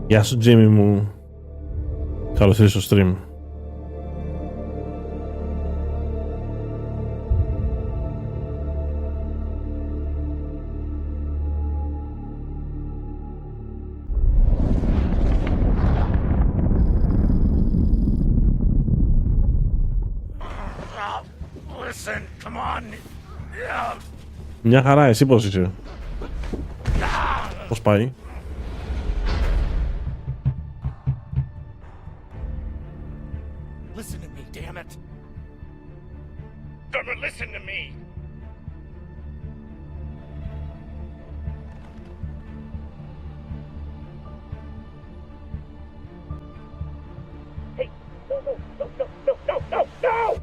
Γεια σου Τζίμι μου. Καλώς ήρθες στο stream. Μια χαρά, εσύ πώς είσαι? Πώς πάει? Listen to me, damn it. Don't listen to me. Hey, no.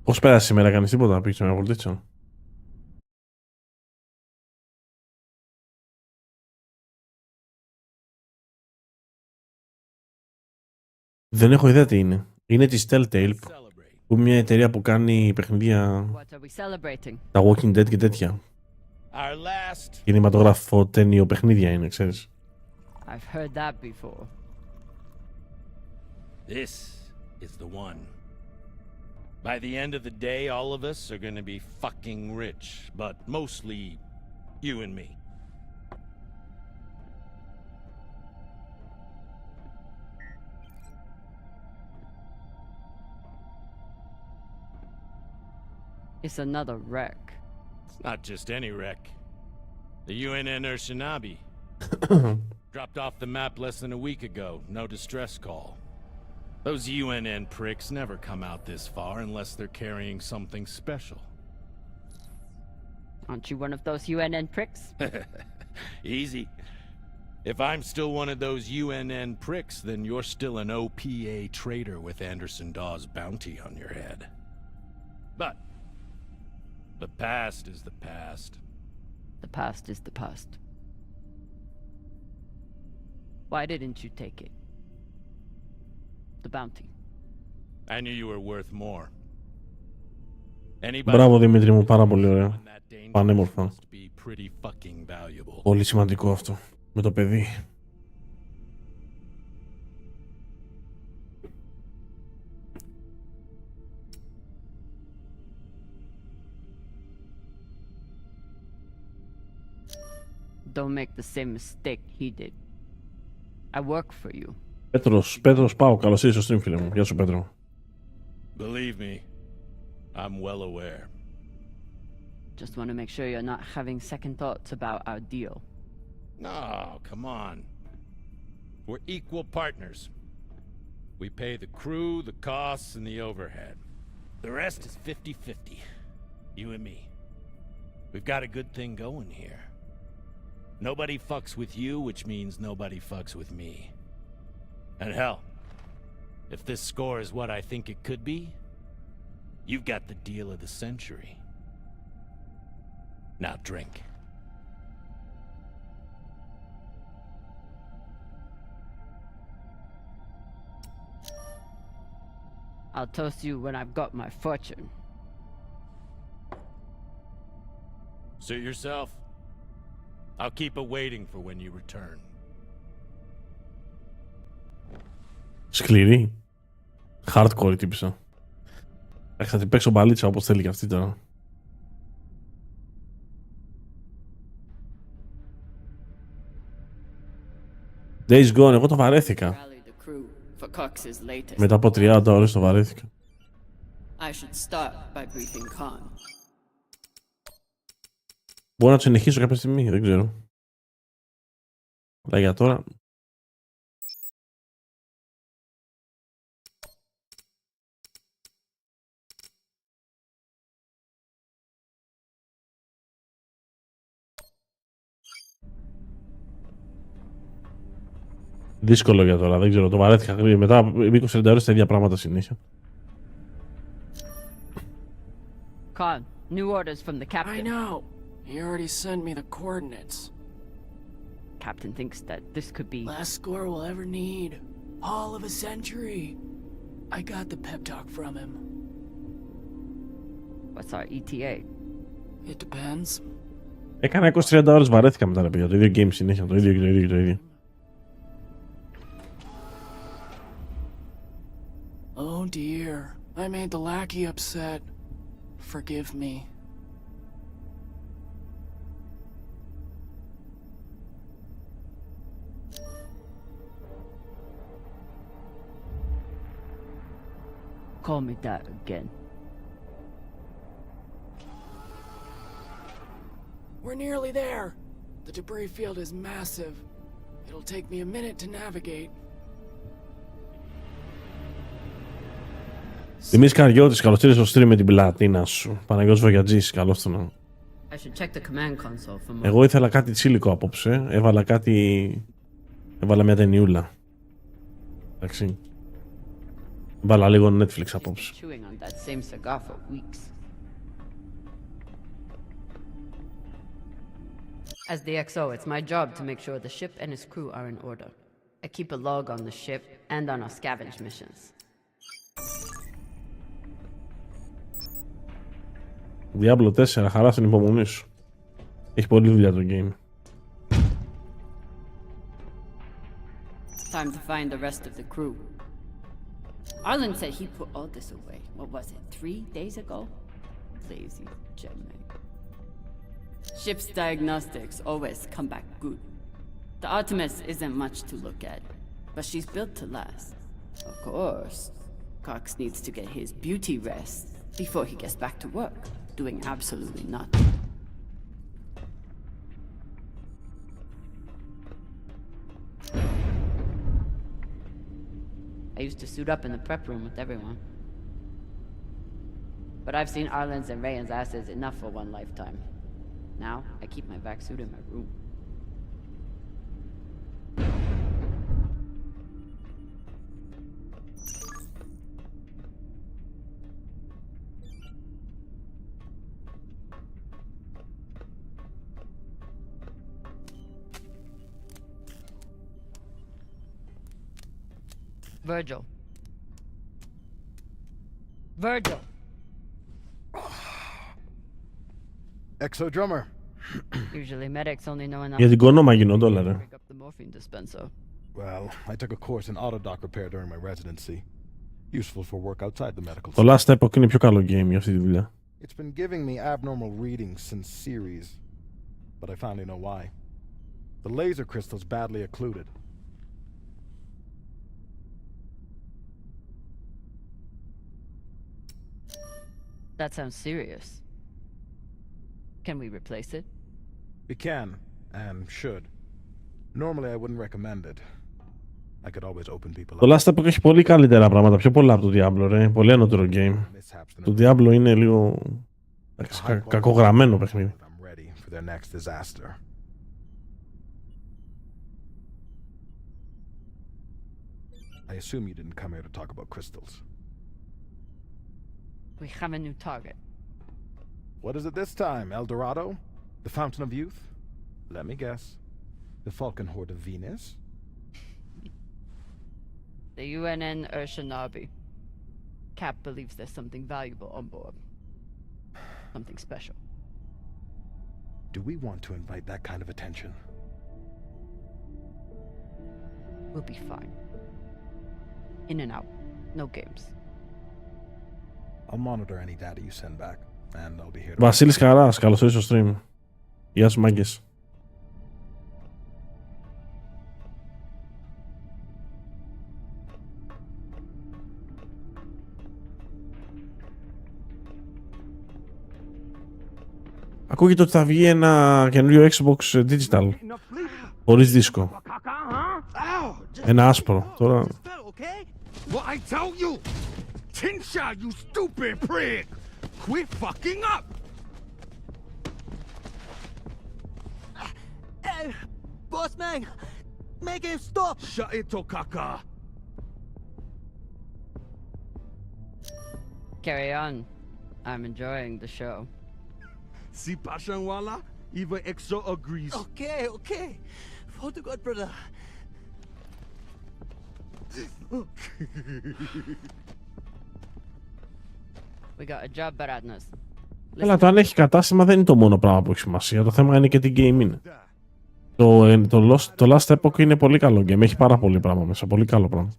Πώς πέρασε σήμερα, κάνεις τίποτα? Πήγες με ένα βολτίτσο? Δεν έχω ιδέα τι είναι. Είναι της Telltale, που είναι μια εταιρεία που κάνει παιχνίδια, τα Walking Dead και τέτοια. Κινηματογράφο, ταινίο, παιχνίδια είναι, ξέρεις. I've heard that before. This is the one. By the end of the day, all of us are gonna be fucking rich, but mostly you and me. It's another wreck. It's not just any wreck. The UNN Shinabi dropped off the map less than a week ago. No distress call. Those UNN pricks never come out this far unless they're carrying something special. Aren't you one of those UNN pricks? Easy. If I'm still one of those UNN pricks, then you're still an OPA traitor with Anderson Dawes' bounty on your head. But the past is the past. The past is the past. Why didn't you take it? The bounty. I knew you were worth more. Μπράβο Δημήτρη μου, πάρα πολύ ωραία. Πανέμορφα. Πολύ σημαντικό αυτό με το παιδί. Don't make the same mistake he did. I work for you. Πέτρος Πάο, καλώς ήρθες στο stream, φίλε μου. Γεια σου Πέτρο. Believe me, I'm well aware. Just want to make sure you're not having second thoughts about our deal. No, come on. We're equal partners. We pay the crew, the costs, and the overhead. The rest is 50-50. You and me. We've got a good thing going here. Nobody fucks with you, which means nobody fucks with me. And hell, if this score is what I think it could be, you've got the deal of the century. Now drink. I'll toast you when I've got my fortune. Suit yourself. I'll keep it waiting for when you return. Σκληρή. Hardcore τύπησα. Θα την παίξω μπαλίτσα όπως θέλει και αυτή τώρα. Days Gone, εγώ το βαρέθηκα. Μετά από 30 ώρες το βαρέθηκα. Μπορώ να το συνεχίσω κάποια στιγμή, δεν ξέρω. Αλλά για τώρα... Δύσκολο για τώρα, δεν ξέρω, το βαρέθηκα γρήγορα. Μετά 20-30 ώρες τα ίδια πράγματα συνέχεια. Khan, new orders from the captain. I know. He already sent me the coordinates. Captain thinks that this could be... Last score we'll ever need. All of a century. I got the pep talk from him. What's our ETA? It depends. Έκανα 20-30 ώρες, βαρέθηκα μετά ρε παιδιά. Το ίδιο game συνέχεια, το ίδιο και το ίδιο και το ίδιο. Oh dear, I made the lackey upset. Forgive me. Call me that again. We're nearly there. The debris field is massive. It'll take me a minute to navigate. Δημήτρης Καριώτης, καλώς ήρθες στο stream με την πλατίνα σου. Παναγιώτης Βογιατζής, καλώς τον. I should check the command console for more. Εγώ ήθελα κάτι τσίλικο απόψε. Έβαλα μια ταινιούλα. Εντάξει. Έβαλα λίγο Netflix απόψε. Chewing on that same cigar for weeks. As the XO, it's my job to make sure the ship and its crew are in order. I keep a log on the ship and on our scavenge missions. Diablo 4, χαρά στην υπομονή σου. Έχει πολλή δουλειά το game. Time to find the rest of the crew. Arlen said he put all this away. What was it, 3 days ago? Lazy Gemini. Ship's diagnostics always come back good. The Artemis isn't much to look at, but she's built to last. Of course, Cox needs to get his beauty rest before he gets back to work, doing absolutely nothing. I used to suit up in the prep room with everyone. But I've seen Arlen's and Rayan's asses enough for one lifetime. Now, I keep my vac suit in my room. Virgil. Virgil! Exo drummer. Usually medics only know enough Για την κονόμα γινόντο όλα to ρε. pick up the morphine dispenser. Well, I took a course in autodoc repair during my residency. Useful for work outside the medical Το Last Epoch είναι πιο καλό game για αυτή τη δουλειά. It's been giving me abnormal readings since series, but I finally know why. The laser crystal's badly occluded. That sounds serious. Can we replace it? We can, and should. Normally I wouldn't recommend it. I could always open people Το up. Last Epoch έχει πολύ καλύτερα πράγματα, πιο πολλά από το Diablo ρε. Πολύ ανώτερο game. Mishaps Το Diablo είναι λίγο κακογραμμένο παιχνίδι. I'm ready for their next disaster. I assume you didn't come here to talk about crystals. We have a new target. What is it this time, El Dorado? The Fountain of Youth? Let me guess. The Falcon Horde of Venus? The UNN Urshanabi. Cap believes there's something valuable on board. Something special. Do we want to invite that kind of attention? We'll be fine. In and out. No games. I'll monitor any data you send back, and I'll be here to... Βασίλης Χαράς, καλώς ήρθες στο stream. Γεια σου μάγκες. Ακούγεται ότι θα βγει ένα καινούριο Xbox Digital. Χωρίς δίσκο. Ένα άσπρο. Τώρα... What I tell you? Tinsha, you stupid prig! Quit fucking up! Hey, boss man, make him stop! Shut it, Tokaka! Carry on. I'm enjoying the show. See Pashanwala? Even Exo agrees. Okay, okay. For the God, brother. We got a job, Baratnas. Αλλά το αν έχει κατάστημα δεν είναι το μόνο πράγμα που έχει σημασία. Το θέμα είναι και τι game είναι. Το Last Epoch είναι πολύ καλό game. Έχει πάρα πολύ πράγμα μέσα. Πολύ καλό πράγμα.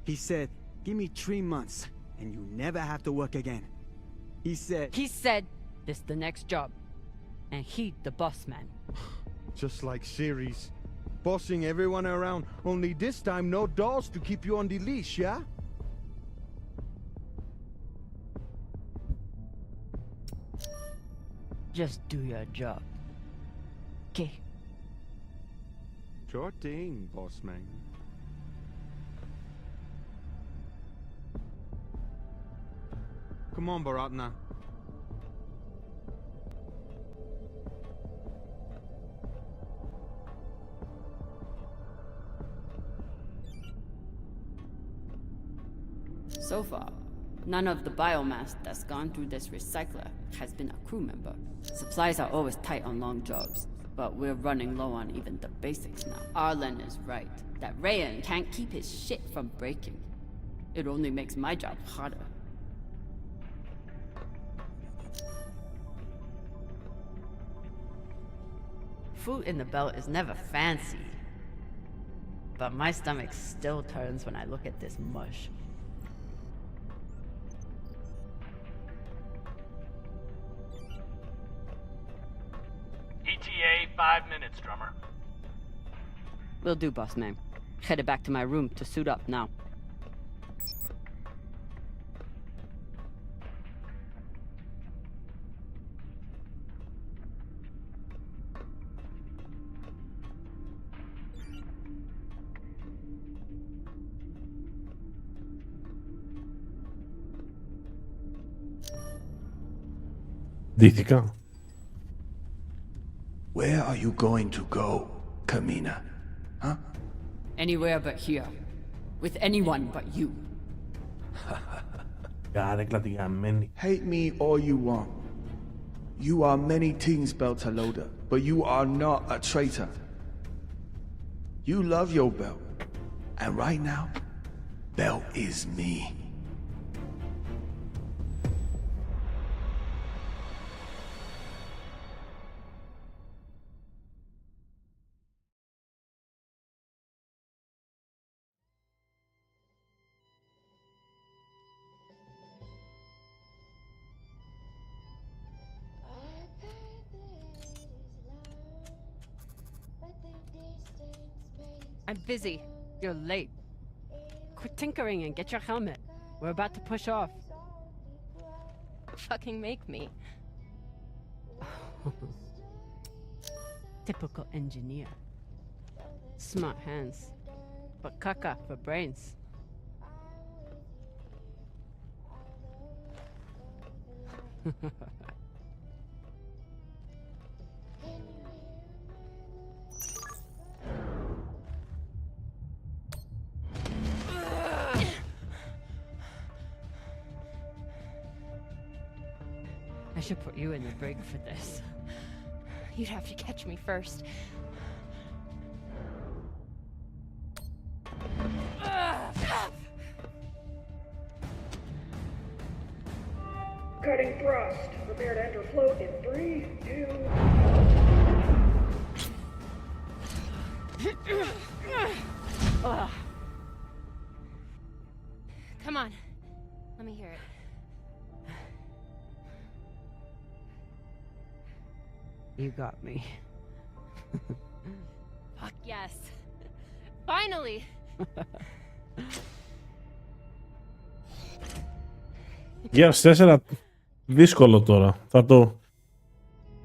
He said, give me 3 months and you never have to work again. He said, this the next job. And he the boss man. Just like series. Bossing everyone around, only this time no dolls to keep you on the leash, yeah? Just do your job. Okay. Sure thing, boss man. Come on, Baratna. So far, none of the biomass that's gone through this recycler has been a crew member. Supplies are always tight on long jobs, but we're running low on even the basics now. Arlen is right, that Rayan can't keep his shit from breaking. It only makes my job harder. Food in the belt is never fancy, but my stomach still turns when I look at this mush. ETA 5 minutes, drummer. Will do, boss man. Headed back to my room to suit up now. Ντύθηκα. Where are you going to go, Kamina? Huh? Anywhere but here. With anyone but you. Καρέκλα τη γαμμένη. Hate me all you want. You are many things, Beltaloda, but you are not a traitor. You love your belt. And right now, belt is me. I'm busy. You're late. Quit tinkering and get your helmet. We're about to push off. Fucking make me. Typical engineer. Smart hands, but caca for brains. I should put you in the brig for this. You'd have to catch me first. Cutting thrust. Prepare to enter float in 3, 2... Come on. Let me hear it. You got me. Fuck yes. Finally! Gears 4 δύσκολο τώρα. Θα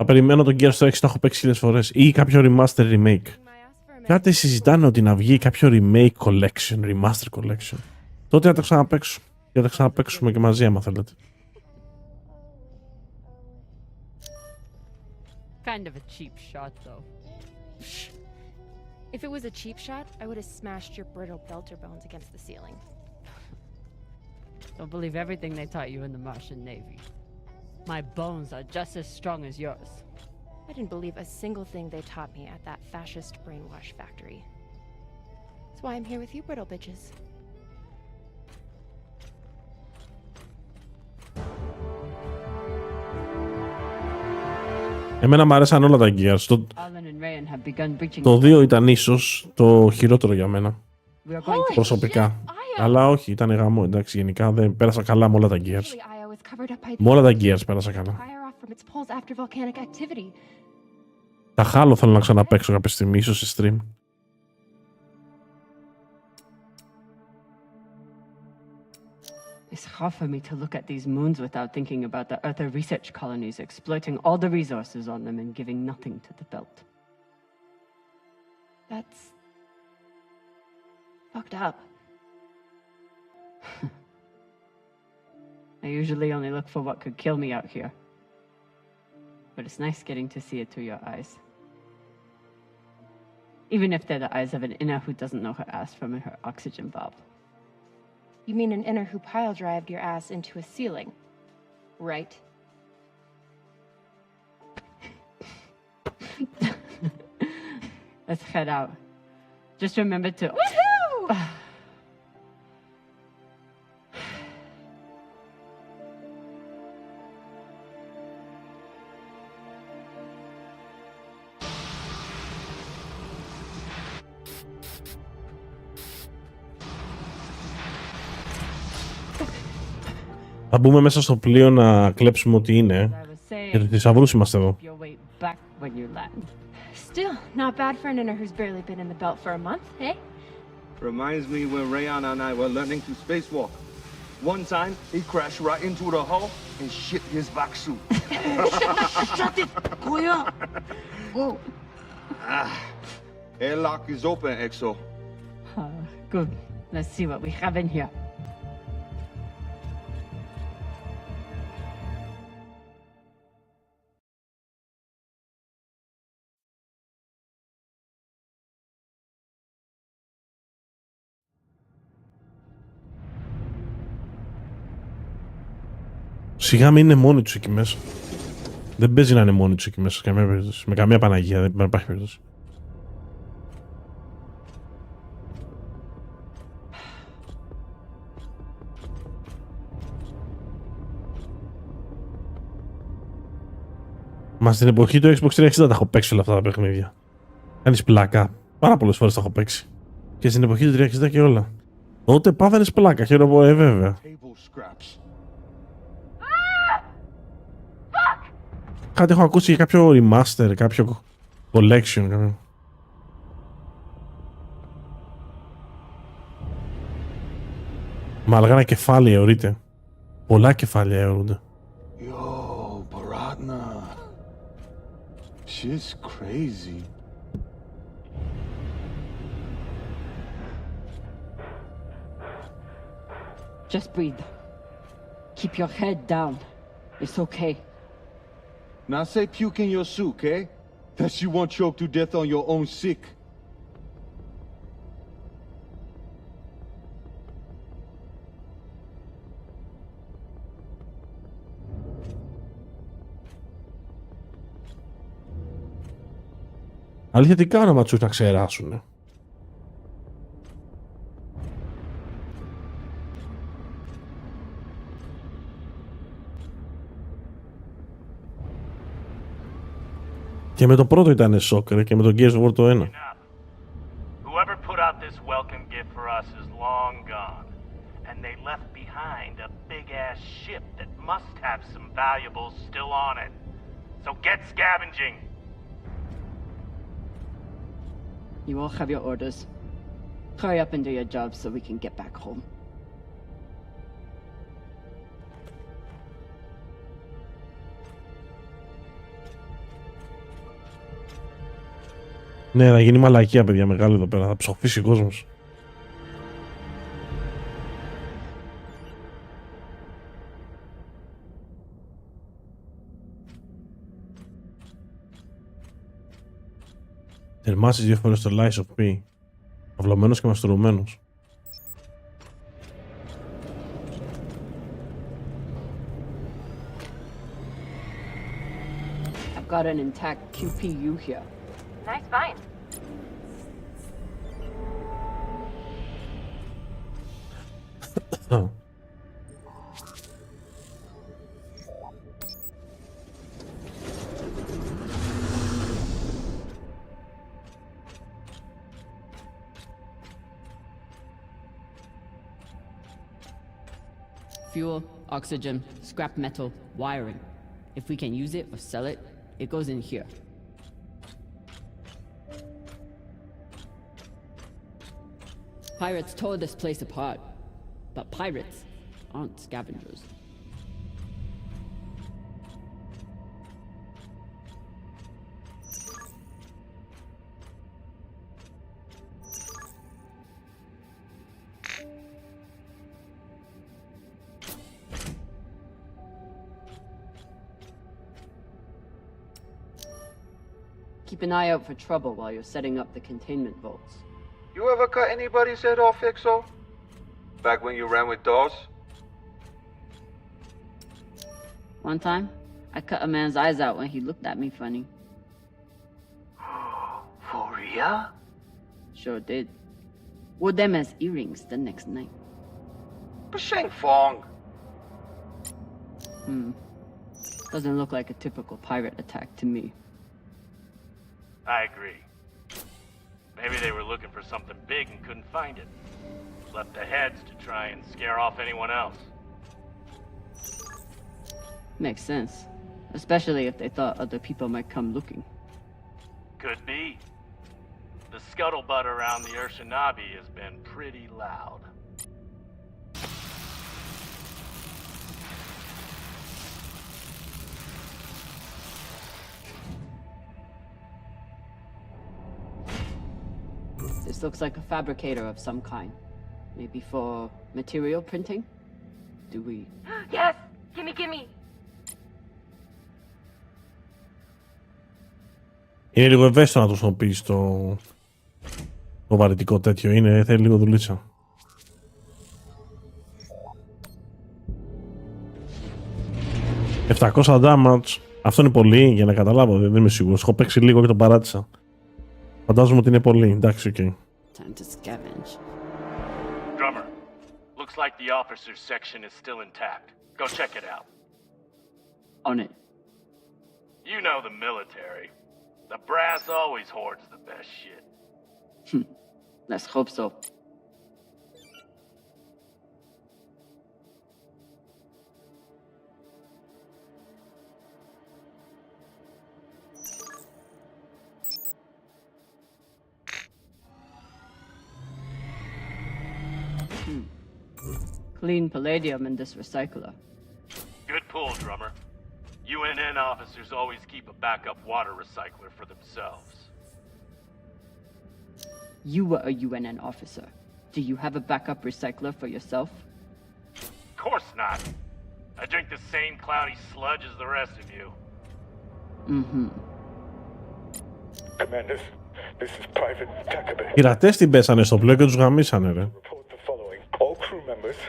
περιμένω τον Gears 6, το έχω παίξει 1000 φορές. Ή κάποιο remaster remake. Κάτι συζητάνε ότι να βγει κάποιο remake collection, remaster collection. Τότε θα τα ξαναπαίξω. Και θα τα ξαναπαίξουμε και μαζί άμα θέλετε. Kind of a cheap shot, though. If it was a cheap shot, I would have smashed your brittle belter bones against the ceiling. Don't believe everything they taught you in the Martian Navy. My bones are just as strong as yours. I didn't believe a single thing they taught me at that fascist brainwash factory. That's why I'm here with you, brittle bitches. Εμένα μου αρέσαν όλα τα Gears. Το 2 ήταν ίσως το χειρότερο για μένα. Προσωπικά. Αλλά όχι, ήταν γαμό. Εντάξει, γενικά δεν πέρασα καλά με όλα τα Gears. Με όλα τα Gears πέρασα καλά. Τα Halo θέλω να ξαναπαίξω κάποια στιγμή, ίσως σε stream. It's hard for me to look at these moons without thinking about the Earther research colonies exploiting all the resources on them and giving nothing to the belt. That's fucked up. I usually only look for what could kill me out here. But it's nice getting to see it through your eyes. Even if they're the eyes of an inner who doesn't know her ass from her oxygen valve. You mean an inner who pile-drived your ass into a ceiling, right? Let's head out. Just remember to... Woohoo! Θα μπούμε μέσα στο πλοίο να κλέψουμε ό,τι είναι. Για τους θησαυρούς είμαστε εδώ. Still, not bad for an inner who's barely been in the belt for a month, eh? Reminds me when Rayan and I were learning to spacewalk. One time, he crashed right into the hull and shit his vac suit. Shut it! Koya! Whoa. Airlock is open, Exo. Good. Let's see what we have in here. Σιγά μην είναι μόνοι τους εκεί μέσα. Δεν παίζει να είναι μόνοι τους εκεί μέσα, καμία περίπτωση. Με καμία Παναγία, δεν υπάρχει περίπτωση. Μα στην εποχή του Xbox 360 τα έχω παίξει όλα αυτά τα παιχνίδια. Κάνεις πλάκα. Πάρα πολλές φορές τα έχω παίξει. Και στην εποχή του 360 και όλα. Τότε πάθαινες πλάκα, χαίρομαι, βέβαια. Κάτι έχω ακούσει για κάποιο remaster, κάποιο collection. Κάποιο. Μα αργά κεφάλαια αιωρείται. Πολλά κεφάλαια αιωρούνται. Yo, Baratna. Shit's crazy. Just breathe. Keep your head down. It's okay. Now say puke in your suit, okay? That you won't choke to death on your own sick. Αλήθεια, τι κάνω άμα τους να ξεράσουνε. Και με το πρώτο ήταν σοκ, και με τον Gears of War το 1. Whoever put out this welcome gift for us is long gone, and they left behind a big-ass ship that must have some valuables still on it. So get scavenging. You all have your orders. Hurry up and do your job so we can get back home. Ναι, θα γίνει μαλακία, παιδιά, μεγάλη εδώ πέρα. Θα ψοφήσει ο κόσμος. Τερμάσεις 2 φορές το Lies of P. Αυλωμένος και μαστουρωμένος. I've got an intact QPU here. Nice find. Fuel, oxygen, scrap metal, wiring. If we can use it or sell it, it goes in here. Pirates tore this place apart, but pirates aren't scavengers. Keep an eye out for trouble while you're setting up the containment vaults. You ever cut anybody's head off, Exo? Back when you ran with Dawes? One time, I cut a man's eyes out when he looked at me funny. For real? Sure did. Wore them as earrings the next night. Bashang Fong. Doesn't look like a typical pirate attack to me. I agree. Maybe they were looking for something big and couldn't find it. Left the heads to try and scare off anyone else. Makes sense. Especially if they thought other people might come looking. Could be. The scuttlebutt around the Urshanabi has been pretty loud. This looks like a fabricator of some kind. Maybe for material printing? Do we... Yes! Gimme! Είναι λίγο ευαίσθητο να το χρησιμοποιείς το βαρυτικό τέτοιο. Θέλει λίγο δουλίτσα. $700 damage. Αυτό είναι πολύ για να καταλάβω. Δεν είμαι σίγουρος. Έχω παίξει λίγο και τον παράτησα. Φαντάζομαι ότι είναι πολύ. Εντάξει, οκ. Time to scavenge. Drummer, looks like the officers section is still intact. Go check it out. On it. You know the military. The brass always hoards the best shit. Let's hope so. Clean palladium in this recycler. Good pull, Drummer. UNN officers always keep a backup water recycler for themselves. You were a UNN officer. Do you have a backup recycler for yourself? Of course not. I drink the same cloudy sludge as the rest of you. Commanders, this is Private Takabe. Οι πειρατές την πέσανε στο πλοίο και τους γαμίσανε, ρε. All crew members,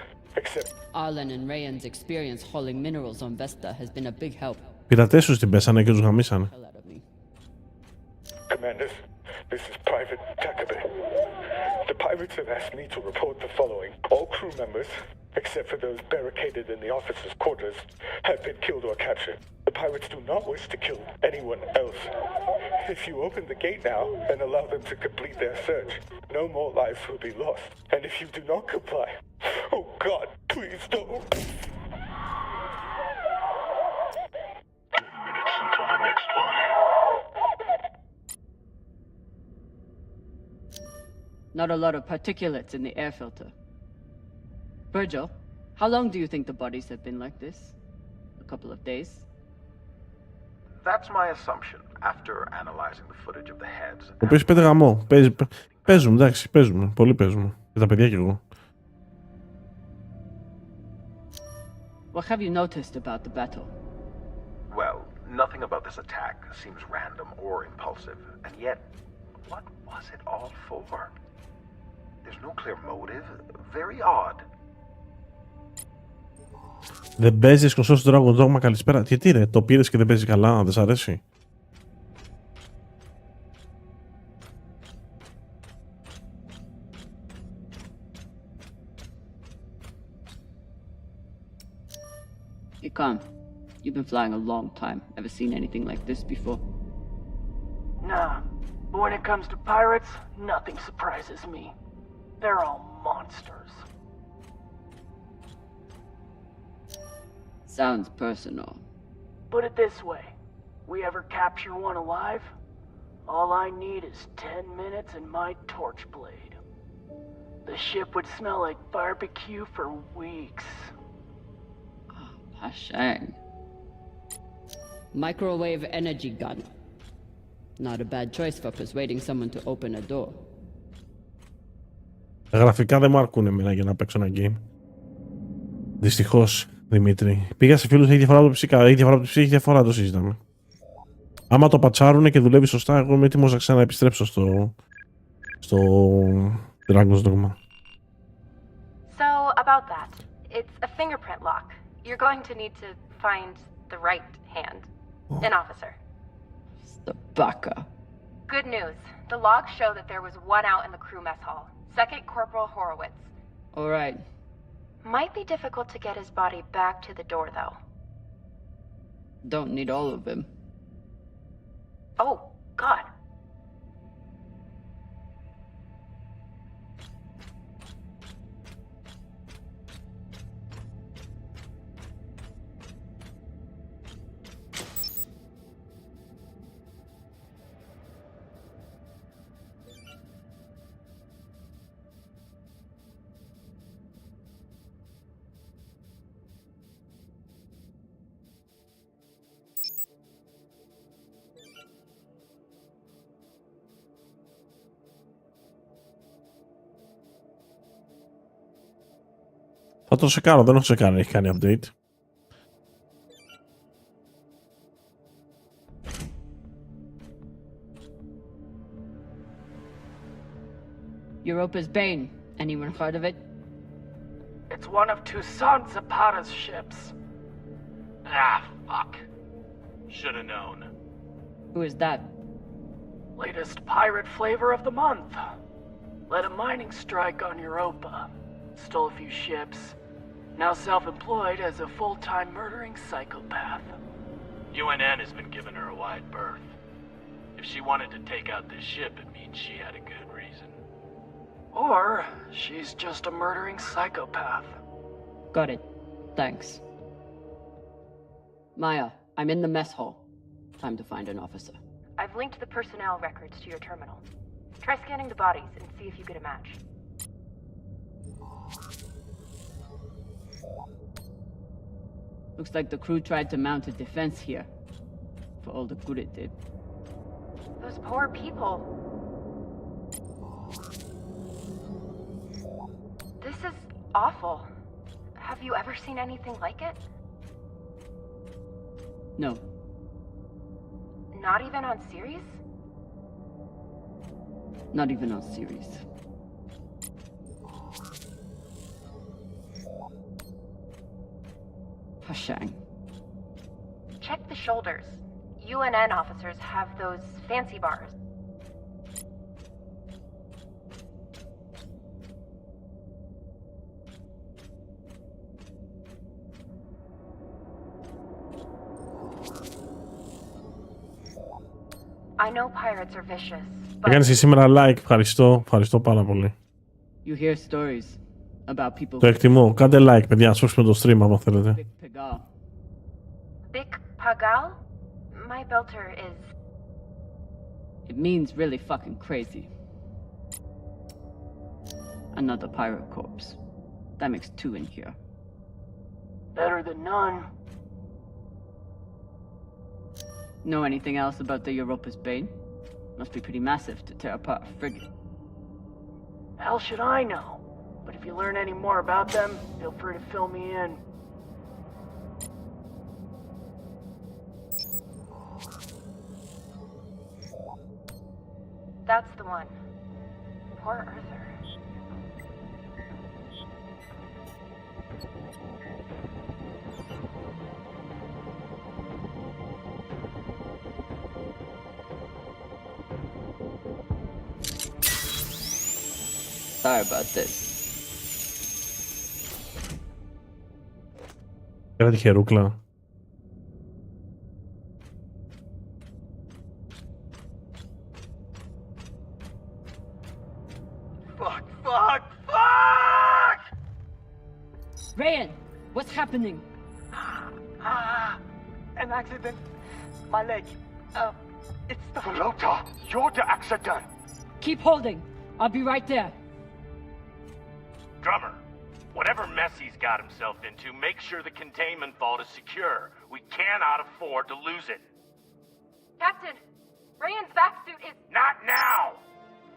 except Arlen and Rayan's experience hauling minerals on Vesta has been a big help. Πειρατές τους την πέσανε και τους γαμίσανε. Commanders, this is Private Takabe. The pirates have asked me to report the following. All crew members, except for those barricaded in the officers' quarters, have been killed or captured. The pirates do not wish to kill anyone else. If you open the gate now and allow them to complete their search, no more lives will be lost. And if you do not comply, oh God, please don't. 10 minutes until the next one. Not a lot of particulates in the air filter. Virgil, how long do you think the bodies have been like this? A couple of days? That's my assumption after analyzing the footage of the heads. Ο οποίος πέντε γαμό. Παίζουμε, εντάξει, παίζουμε. Πολύ παίζουμε. Και τα παιδιά κι εγώ. What have you noticed about the battle? Well, nothing about this attack seems random or impulsive. And yet, what was it all for? There's no clear motive. Very odd. Δεν παίζεις κονσόλ στο Dragon Dogma, καλησπέρα. Γιατί ρε, το πήρες και δεν παίζει καλά, δεν σ' αρέσει. Hey, Khan. You've been flying a long time. Ever seen anything like this before? Nah, but when it comes to pirates, nothing surprises me. They're all monsters. Sounds personal. Put it this way. We ever capture one alive? All I need is 10 minutes and my torch blade. The ship would smell like barbecue for weeks. Hashang. Microwave energy gun. Not a bad choice for persuading someone to open a door. Τα γραφικά δεν μου αρκούν εμένα για να παίξω ένα game. Δυστυχώς, Δημήτρη. Πήγα σε φίλους, έχει διαφορά από το ψήκα. Έχει διαφορά από το ψήκα, έχει διαφορά, το συζητάμε. Άμα το πατσάρουνε και δουλεύει σωστά, εγώ είμαι έτοιμος να ξαναεπιστρέψω στο Dragon's Dogma. So, about that. It's a fingerprint lock. You're going to need to find the right hand. An officer. The baka. Good news. The logs show that there was one out in the crew mess hall. Second Corporal Horowitz. All right. Might be difficult to get his body back to the door, though. Don't need all of him. Oh, God. Θα το τσεκάρω, δεν έχω τσεκάρει, έχει κάνει update. Europa's Bane. Anyone heard of it? It's one of Toussaint Zapata's ships. Ah, fuck. Should've known. Who is that? Latest pirate flavor of the month. Led a mining strike on Europa. Stole a few ships. Now self-employed as a full-time murdering psychopath. UNN has been giving her a wide berth. If she wanted to take out this ship, it means she had a good reason. Or she's just a murdering psychopath. Got it. Thanks. Maya, I'm in the mess hall. Time to find an officer. I've linked the personnel records to your terminal. Try scanning the bodies and see if you get a match. Looks like the crew tried to mount a defense here. For all the good it did. Those poor people. This is awful. Have you ever seen anything like it? No. Not even on series? Not even on series. Hashang. Check the shoulders. UNN officers have those fancy bars. I know pirates are vicious, but... Έκανες και σήμερα like, ευχαριστώ πάρα πολύ. You hear stories about people... Το εκτιμώ, κάντε like παιδιά, σώξουμε το stream άμα θέλετε. Big Pagal? My belter is... It means really fucking crazy. Another pirate corpse. That makes 2 in here. Better than none. Know anything else about the Europa's Bane? Must be pretty massive to tear apart a frigate. Hell should I know? But if you learn any more about them, feel free to fill me in. That's the one. Poor Arthur. Sorry about this. Era τη χερούκλα. Rayan, what's happening? an accident. My leg. It's the... Velota, you're the accident. Keep holding. I'll be right there. Drummer, whatever mess he's got himself into, make sure the containment vault is secure. We cannot afford to lose it. Captain, Ryan's vac suit is... Not now!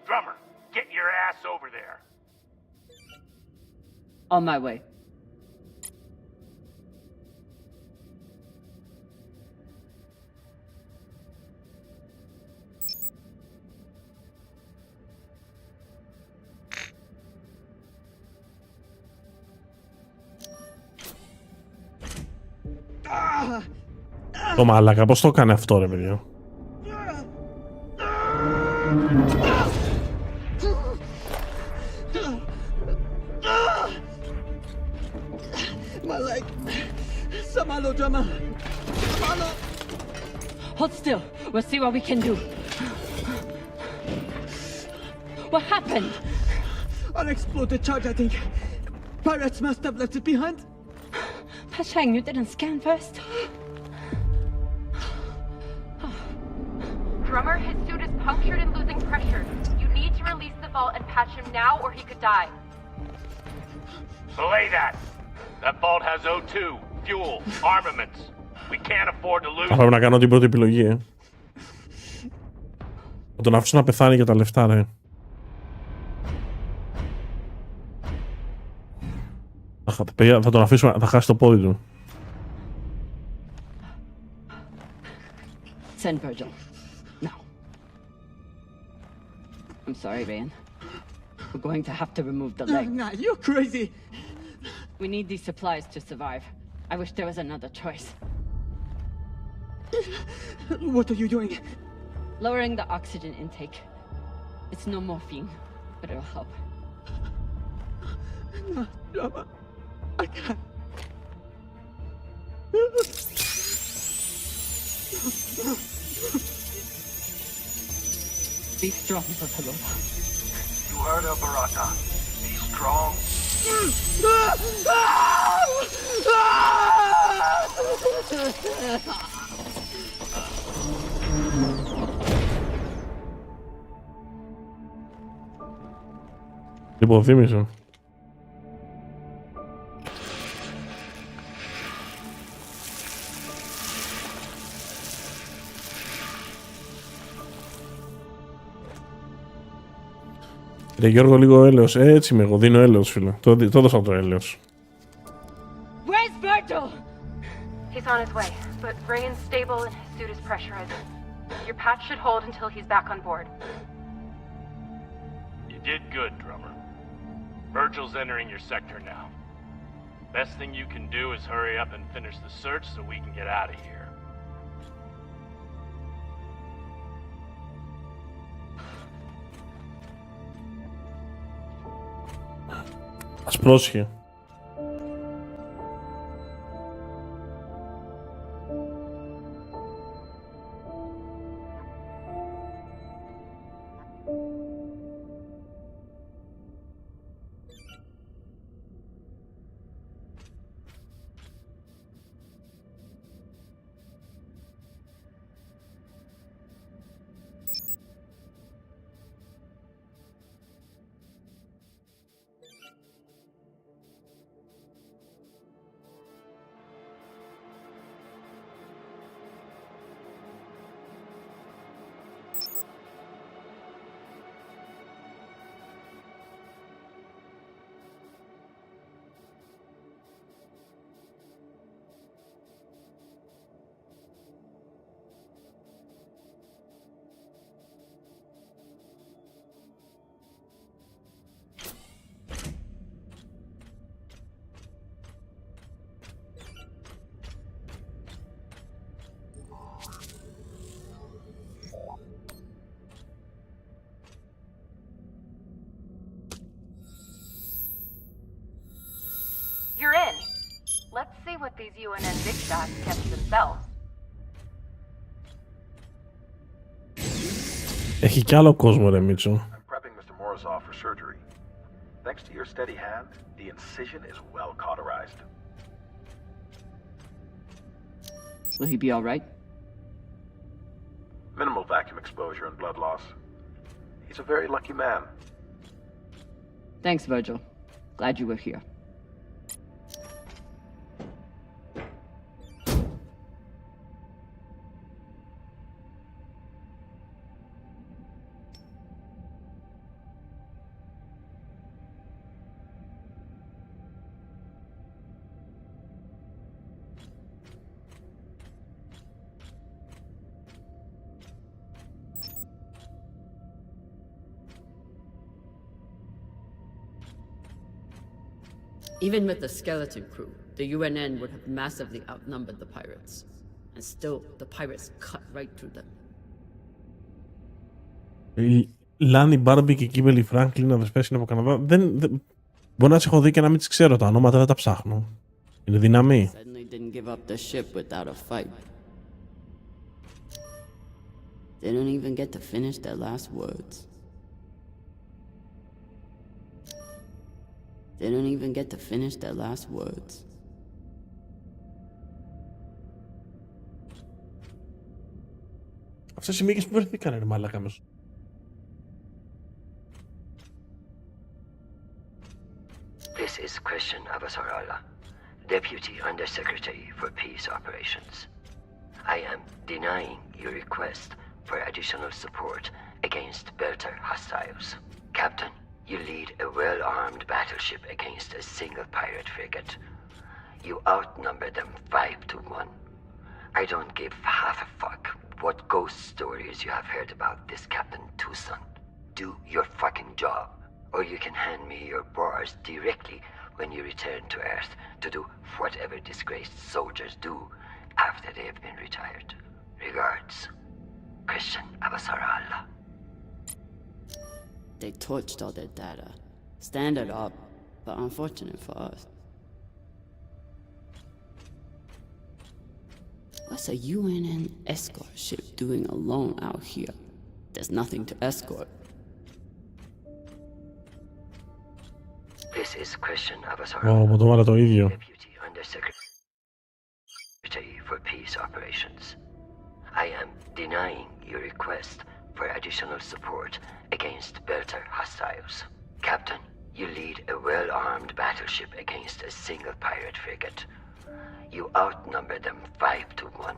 Drummer, get your ass over there. On my way. Το μαλάκα, πώς το έκανε αυτό ρε παιδιά. My leg. Samalo, drummer. Samalo. Hold still. We'll see what we can do. What happened? Unexploded charge, I think. Pirates must have left it behind. Pashang, you didn't scan first? Drummer, his suit is punctured and losing pressure. You need to release the vault and patch him now or he could die. Belay that. That vault has O2, fuel, armaments. We can't afford to lose. Θα πρέπει να κάνω την πρώτη επιλογή, Θα τον αφήσω να πεθάνει για τα λεφτά, ρε. Θα τον αφήσω, θα χάσει το πόδι του. Send Virgil. Now. I'm sorry, Ryan. We're going to have to remove the leg. Nah, you're crazy. We need these supplies to survive. I wish there was another choice. What are you doing? Lowering the oxygen intake. It's no morphine, but it'll help. No, drummer. I can't. Be strong, Barcelona. You heard her, Barata. Be strong. Υποδίμησα. Ρε Γιώργο, λίγο έλεος. Έτσι είμαι εγώ, δίνω έλεος, φίλε. Το έδωσα το έλεος. Where's Virgil? He's on his way, but Ryan's stable and his suit is pressurizing. Your patch should hold until he's back on board. You did good, Drummer. Virgil's entering your sector now. Best thing you can do is hurry up and finish the search so we can get out of here. Ας πρόσχε. You're in. Let's see what these UNN big shots kept themselves. Έχει κι άλλο κόσμο, ρε Μίτσο. I'm prepping Mr. Morozov for surgery. Thanks to your steady hand, the incision is well cauterized. Will he be all right? Minimal vacuum exposure and blood loss. He's a very lucky man. Thanks, Virgil. Glad you were here. Even with the skeleton crew, the UNN would have massively outnumbered the pirates. And still, the pirates cut right through them. Η Λάνι Μπάρμπι και η Κίμελι Φράγκλιν, αδερφές, είναι από Καναδά. Μπορεί να τις έχω δει και να μην τις ξέρω, τα ονόματα δεν τα ψάχνω. Είναι δυναμή. Suddenly didn't give up the ship without a fight. They don't even get to finish their last words. They don't even get to finish their last words. Αυτές οι μύγες που βρεθήκανε, ρε μαλάκα μέσα. This is Christian Avasarala, Deputy Undersecretary for Peace Operations. I am denying your request for additional support against Belter hostiles. Captain, you lead a well-armed battleship against a single pirate frigate. You outnumber them 5-1. I don't give half a fuck what ghost stories you have heard about this Captain Tucson. Do your fucking job, or you can hand me your bars directly when you return to Earth to do whatever disgraced soldiers do after they have been retired. Regards, Christian Avasarala. They torched all their data. Standard up, but unfortunate for us. What's a UNN escort ship doing alone out here? There's nothing to escort. This is Christian Avasarala, Deputy Undersecretary for Peace Operations. I am denying your request for additional support against Belter hostiles. Captain, you lead a well-armed battleship against a single pirate frigate. You outnumber them 5-1.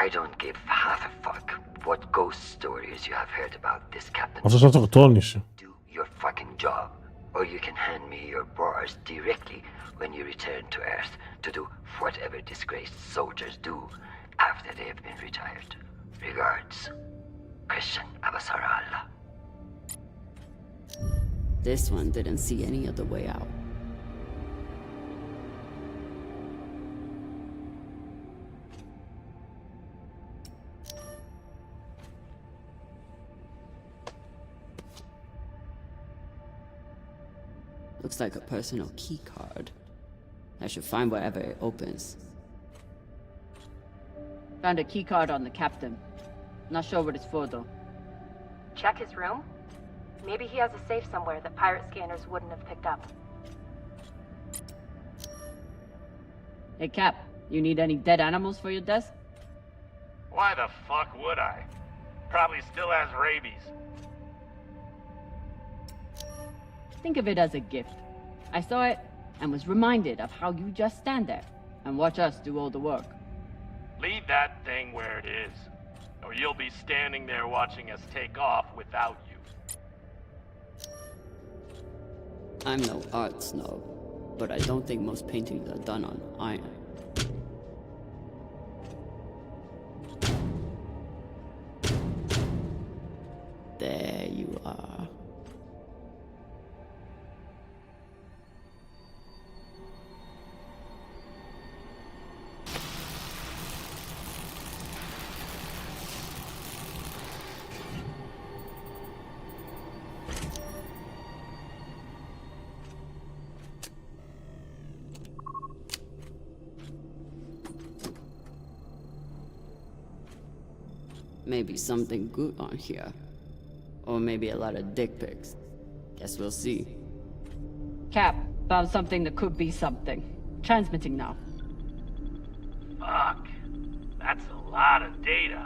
I don't give half a fuck what ghost stories you have heard about this Captain. Αυτός αυτοκτόνησε. Do your fucking job, or you can hand me your bars directly when you return to Earth to do whatever disgraced soldiers do after they have been retired. Regards, Christian Avasarala. This one didn't see any other way out. Looks like a personal key card. I should find wherever it opens. Found a key card on the captain. Not sure what it's for though. Check his room? Maybe he has a safe somewhere that pirate scanners wouldn't have picked up. Hey Cap, you need any dead animals for your desk? Why the fuck would I? Probably still has rabies. Think of it as a gift. I saw it and was reminded of how you just stand there and watch us do all the work. Leave that thing where it is, or you'll be standing there watching us take off without you. I'm no art snob, but I don't think most paintings are done on iron. There you are. Maybe something good on here. Or maybe a lot of dick pics. Guess we'll see. Cap, found something that could be something. Transmitting now. Fuck. Lot of data.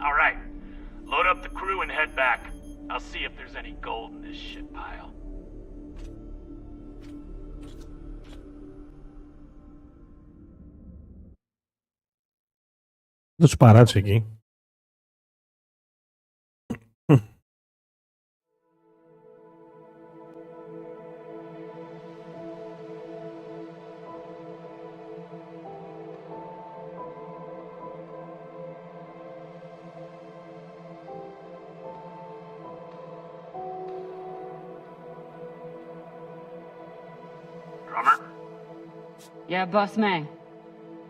All right, load up the crew and head back. I'll see if there's any gold in this shit pile. Δεν τους παράτησε εκεί. Drummer? Yeah, boss man.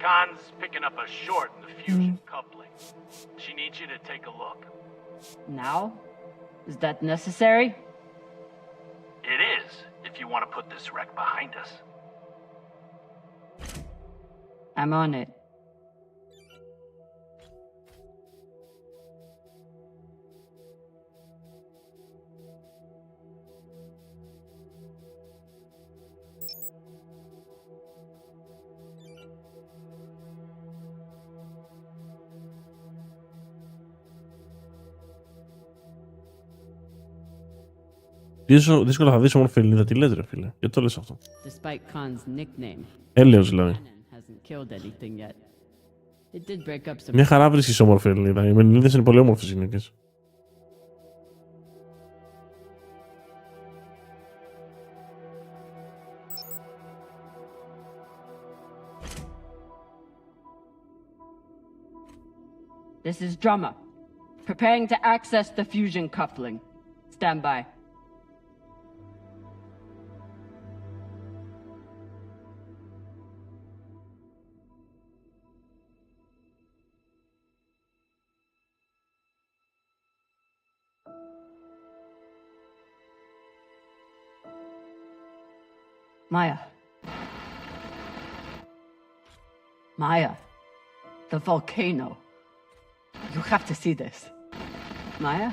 Khan's picking up a short in the fusion coupling. She needs you to take a look. Now? Is that necessary? It is, if you want to put this wreck behind us. I'm on it. Δύσκολα θα δεις όμορφη Ελληνίδα. Τι λες ρε φίλε, γιατί το λες αυτό? Despite Khan's nickname, Έλεος δηλαδή. hasn't killed anything yet. It did break up some. Μια χαρά βρίσκεις όμορφη Ελληνίδα. Οι Ελληνίδες είναι πολύ όμορφες γυναίκες. This is Drummer. Preparing to access the fusion coupling. Stand by. Maya. Maya. The volcano. You have to see this. Maya?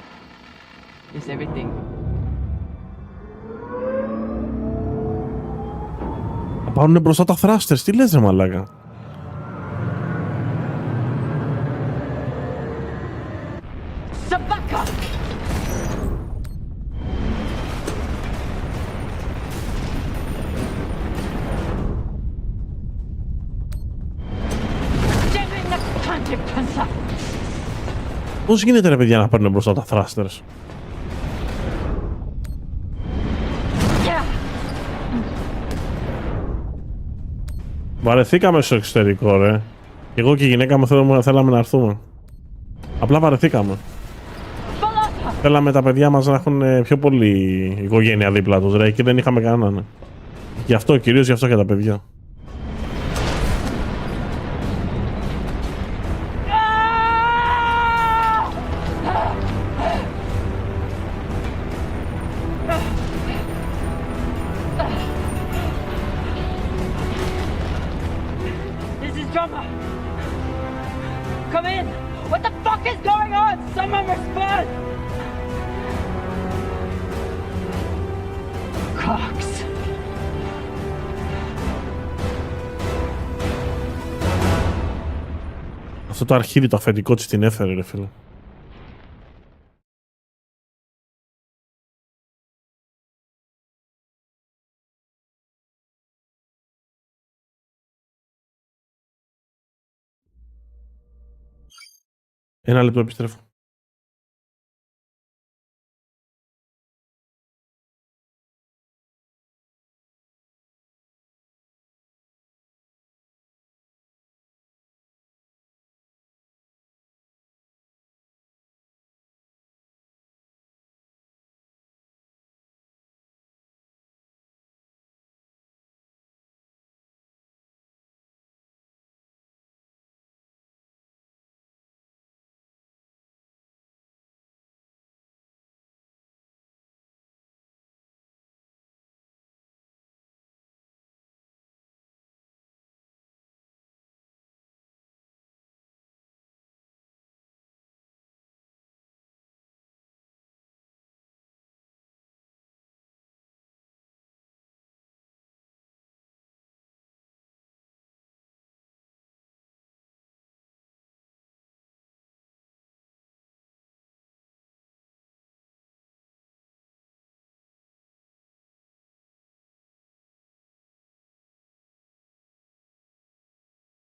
Is everything... Θα πάρουνε μπροστά τα thrusters. Τι λες ρε μαλάκα? Sabaka! Πώς γίνεται ρε παιδιά να παίρνουν μπροστά τα thrusters? Βαρεθήκαμε στο εξωτερικό ρε. Και εγώ και η γυναίκα μου θέλαμε να έρθουμε. Απλά βαρεθήκαμε. Θέλαμε τα παιδιά μας να έχουν πιο πολύ οικογένεια δίπλα τους ρε. Και δεν είχαμε κανέναν. Γι' αυτό, κυρίως γι' αυτό και τα παιδιά. Αυτό το αρχίδι το αφεντικό της την έφερε ρε φίλε. Ένα λεπτό επιστρέφω.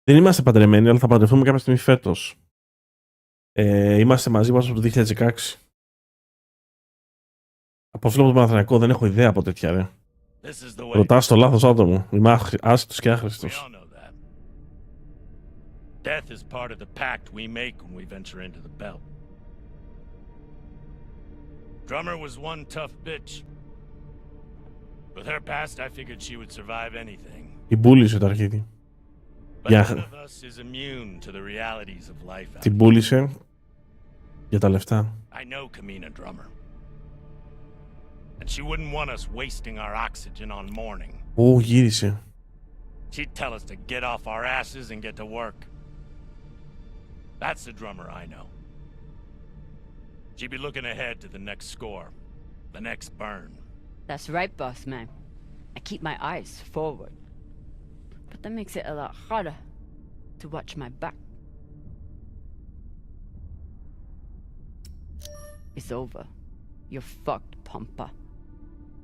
Δεν είμαστε παντρεμένοι, αλλά θα παντρευτούμε κάποια στιγμή φέτος. Είμαστε μαζί μας από το 2016. Από φίλο μου τον Παναθηναϊκό δεν έχω ιδέα από τέτοια, ρε. Ρωτάς το λάθος άτομο. Είμαι άσχετος και άχρηστος. Death is part of the pact we make when we venture into the belt. Drummer was one tough bitch. With her past, I figured she would survive anything. Την πούλησε το αρχίδι. Την πούλησε για τα λεφτά. I know Kamina Drummer. And she wouldn't want us wasting our oxygen on mourning. Ω, γύρισε. She'd tell us to get off our asses and get to work. That's the Drummer I know. She'd be looking ahead to the next score, the next burn. That's right, boss man. I keep my eyes forward. But that makes it a lot harder to watch my back. It's over. You're fucked, Pampa.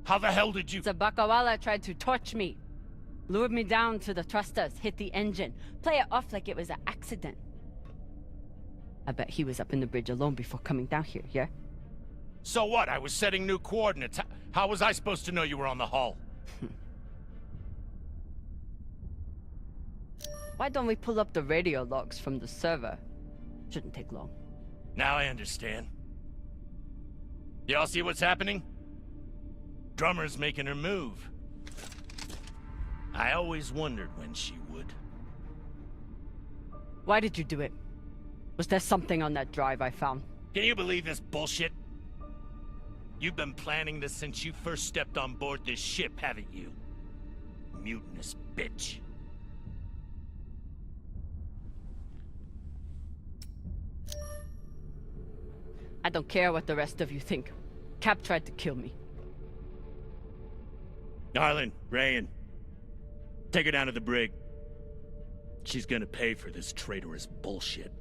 How the hell did you... The Bakawala tried to torch me. Lured me down to the thrusters, hit the engine. Play it off like it was an accident. I bet he was up in the bridge alone before coming down here, yeah? So what? I was setting new coordinates. How was I supposed to know you were on the hull? Why don't we pull up the radio logs from the server? Shouldn't take long. Now I understand. Y'all see what's happening? Drummer's making her move. I always wondered when she would. Why did you do it? Was there something on that drive I found? Can you believe this bullshit? You've been planning this since you first stepped on board this ship, haven't you? Mutinous bitch. I don't care what the rest of you think. Cap tried to kill me. Arlen, Rayan, take her down to the brig. She's gonna pay for this traitorous bullshit.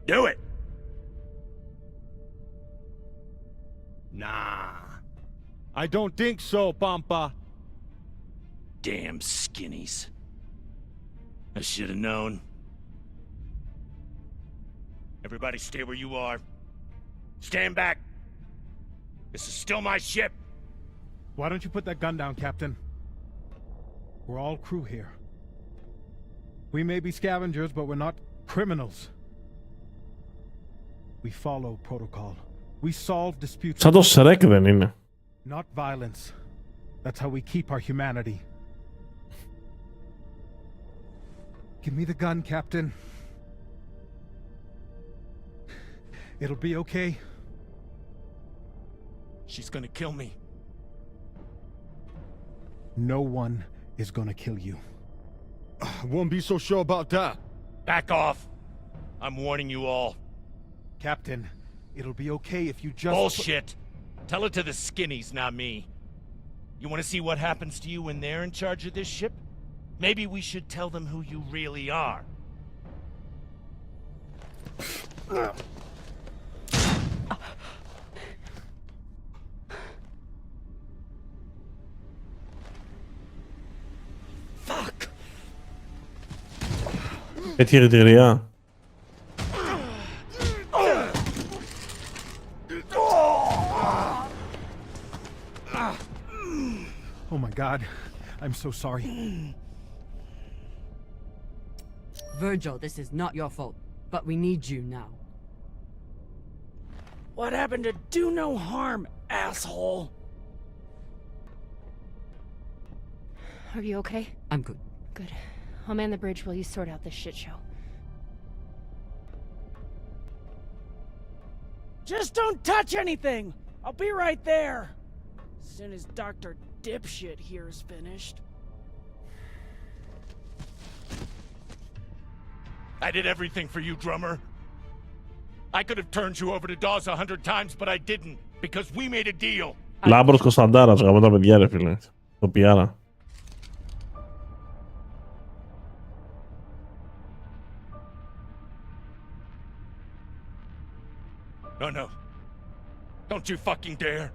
Do it! Nah. I don't think so, Pampa. Damn skinnies. I should have known. Everybody stay where you are. Stand back. This is still my ship. Why don't you put that gun down, Captain? We're all crew here. We may be scavengers, but we're not criminals. We follow protocol. We solve disputes. Σαν το Σρέκ δεν είναι. Not violence. That's how we keep our humanity. Give me the gun, Captain. It'll be okay. She's gonna kill me. No one is gonna kill you. I won't be so sure about that. Back off. I'm warning you all. Captain, it'll be okay if you just... Bullshit. Tell it to the skinnies, not me. You want to see what happens to you when they're in charge of this ship? Maybe we should tell them who you really are. Fuck. Έτυχε εταιρεία. Oh my God, I'm so sorry. Virgil, this is not your fault, but we need you now. What happened to do no harm, asshole? Are you okay? I'm good. Good. I'll man the bridge while you sort out this shit show. Just don't touch anything! I'll be right there! As soon as Dr. Dipshit here is finished. I did everything for you, Drummer. I could have turned you over to Dawes 100 times, but I didn't, because we made a deal. Λάμπρος Κωνσταντάρας, γαμώ τα παιδιά ρε φίλε. Το πιάρα. No, no. Don't you fucking dare.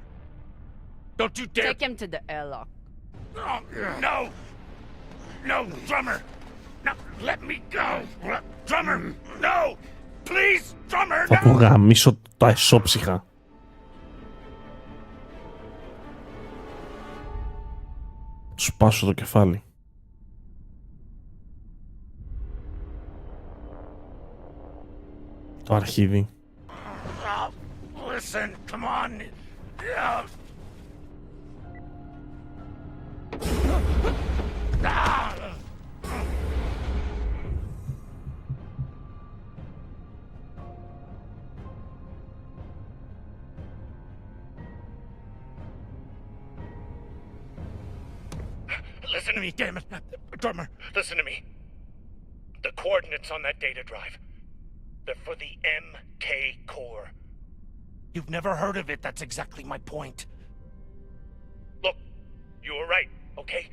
Don't you dare. Take him to the airlock. No! No, drummer! No, let me go! Drummer, no! Please, drummer, Θα του γαμίσω τα εσώψυχα. Του σπάσω το κεφάλι. Το αρχίδι. Listen, come on. Listen to me, damn it. Drummer, listen to me. The coordinates on that data drive, they're for the MK core. You've never heard of it, that's exactly my point. Look, you were right, okay?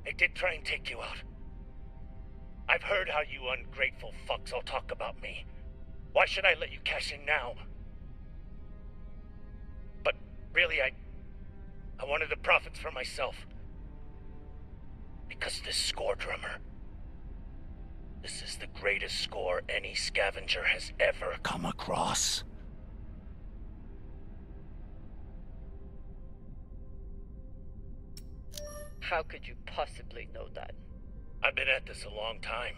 I did try and take you out. I've heard how you ungrateful fucks all talk about me. Why should I let you cash in now? But really, I wanted the profits for myself. Because this score, drummer, this is the greatest score any scavenger has ever come across. How could you possibly know that? I've been at this a long time.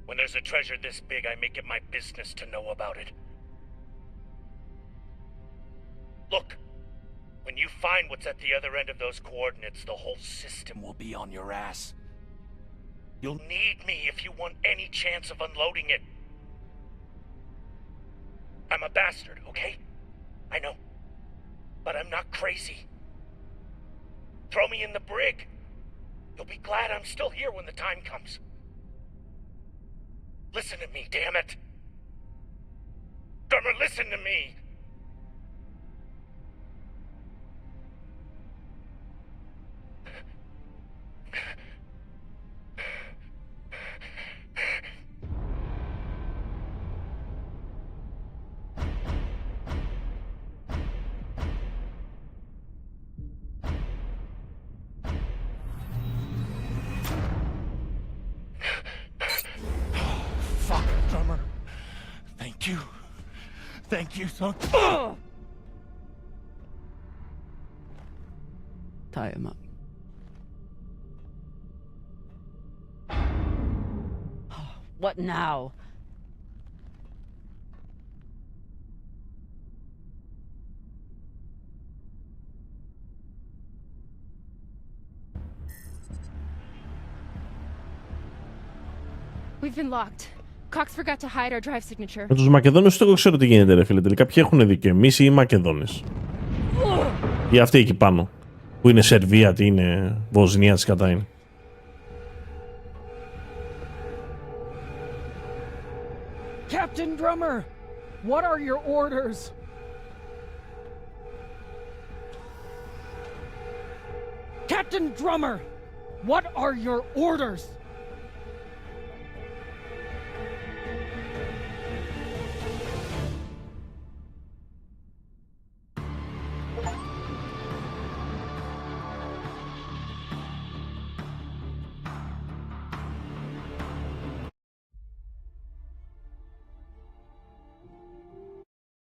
When there's a treasure this big, I make it my business to know about it. Look, when you find what's at the other end of those coordinates, the whole system will be on your ass. You'll need me if you want any chance of unloading it. I'm a bastard, okay? I know. But I'm not crazy. Throw me in the brig. You'll be glad I'm still here when the time comes. Listen to me, damn it. Drummer, listen to me. Fuck, drummer. Thank you. Thank you so much. Tie him up. What now? We've been locked. Cox forgot to hide our drive signature. Με τους Μακεδόνες το ξέρω τι γίνεται ρε φίλε. Τελικά ποιοι έχουν δίκιο, εμείς ή οι Μακεδόνες? Ή αυτοί εκεί πάνω που είναι Σερβία, τι είναι, Βοσνία, τι κατά είναι. Captain Drummer, what are your orders? Captain Drummer, what are your orders?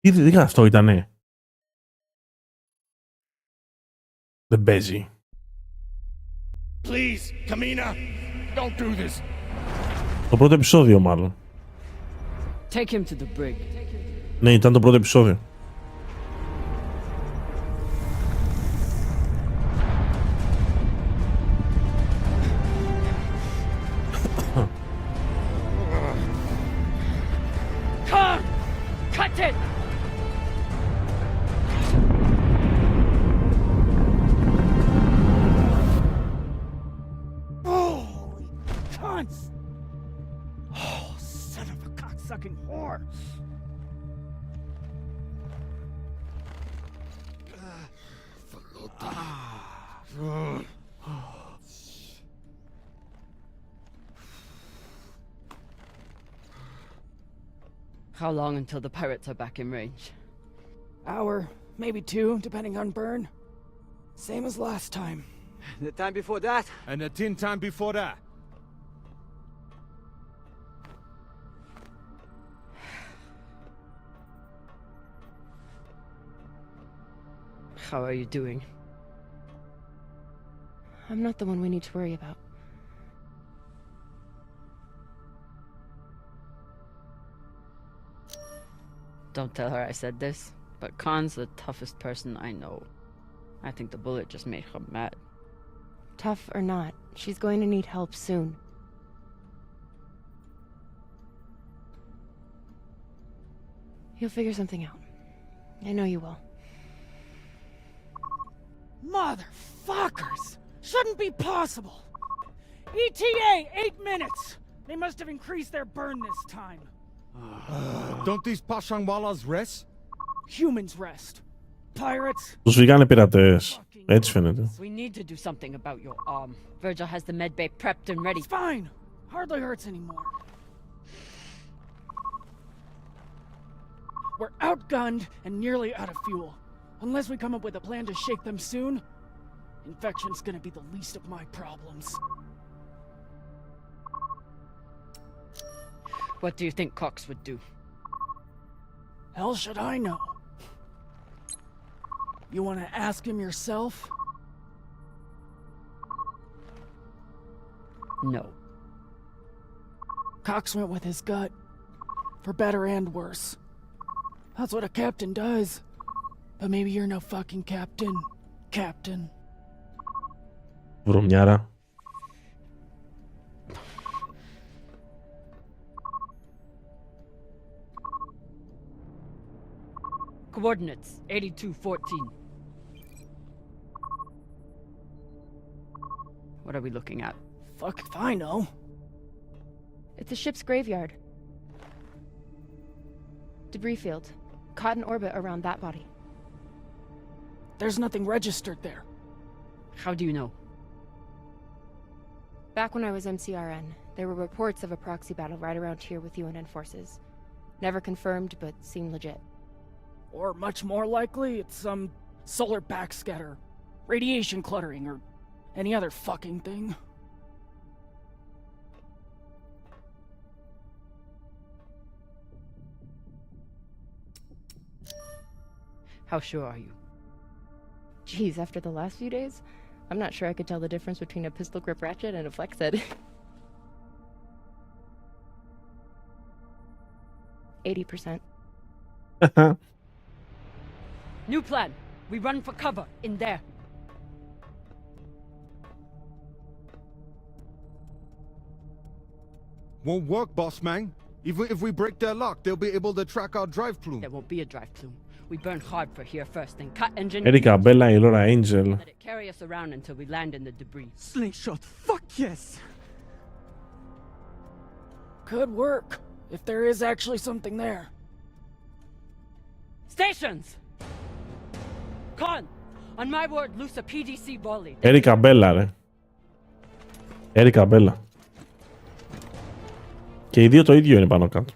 Τι αυτό ήτανε? Δεν παίζει. Please, Kamina, don't do this. Το πρώτο επεισόδιο μάλλον. Take him to the brig. Ναι, ήταν το πρώτο επεισόδιο. Come! Cut it! Oh, son of a cocksucking whore! How long until the pirates are back in range? Hour, maybe two, depending on burn. Same as last time. The time before that? And the 10 time before that. How are you doing? I'm not the one we need to worry about. Don't tell her I said this, but Khan's the toughest person I know. I think the bullet just made her mad. Tough or not, she's going to need help soon. You'll figure something out. I know you will. Motherfuckers! Shouldn't be possible! ETA, 8 minutes! They must have increased their burn this time. Don't these Pashangwalas rest? Humans rest. Pirates? Τους φύγανε πειρατές. Έτσι φαίνεται. We need to do something about your arm. Virgil has the medbay prepped and ready. It's fine. Hardly hurts anymore. We're outgunned and nearly out of fuel. Unless we come up with a plan to shake them soon, infection's gonna be the least of my problems. What do you think Cox would do? Hell should I know? You wanna ask him yourself? No. Cox went with his gut. For better and worse. That's what a captain does. But maybe you're no fucking captain. Captain. Βρωμιάρα. Coordinates 8214. What are we looking at? Fuck if I know. It's a ship's graveyard. Debris field. Caught in orbit around that body. There's nothing registered there. How do you know? Back when I was MCRN, there were reports of a proxy battle right around here with UNN forces. Never confirmed, but seemed legit. Or much more likely, it's some solar backscatter, radiation cluttering, or any other fucking thing. How sure are you? Geez, after the last few days, I'm not sure I could tell the difference between a pistol grip ratchet and a flex head. 80%. New plan. We run for cover in there. Won't work, boss man. Even if we break their lock, they'll be able to track our drive plume. There won't be a drive plume. We burn hard for here first, then cut engine. Erika Bella y Laura Angel. Let it carry us around until we land in the debris. Slingshot, fuck yes! Could work, if there is actually something there. Stations! Con! On my word, loose a PDC volley. Erika Bella, ρε. Erika Bella. Και οι δύο το ίδιο είναι πάνω κάτω.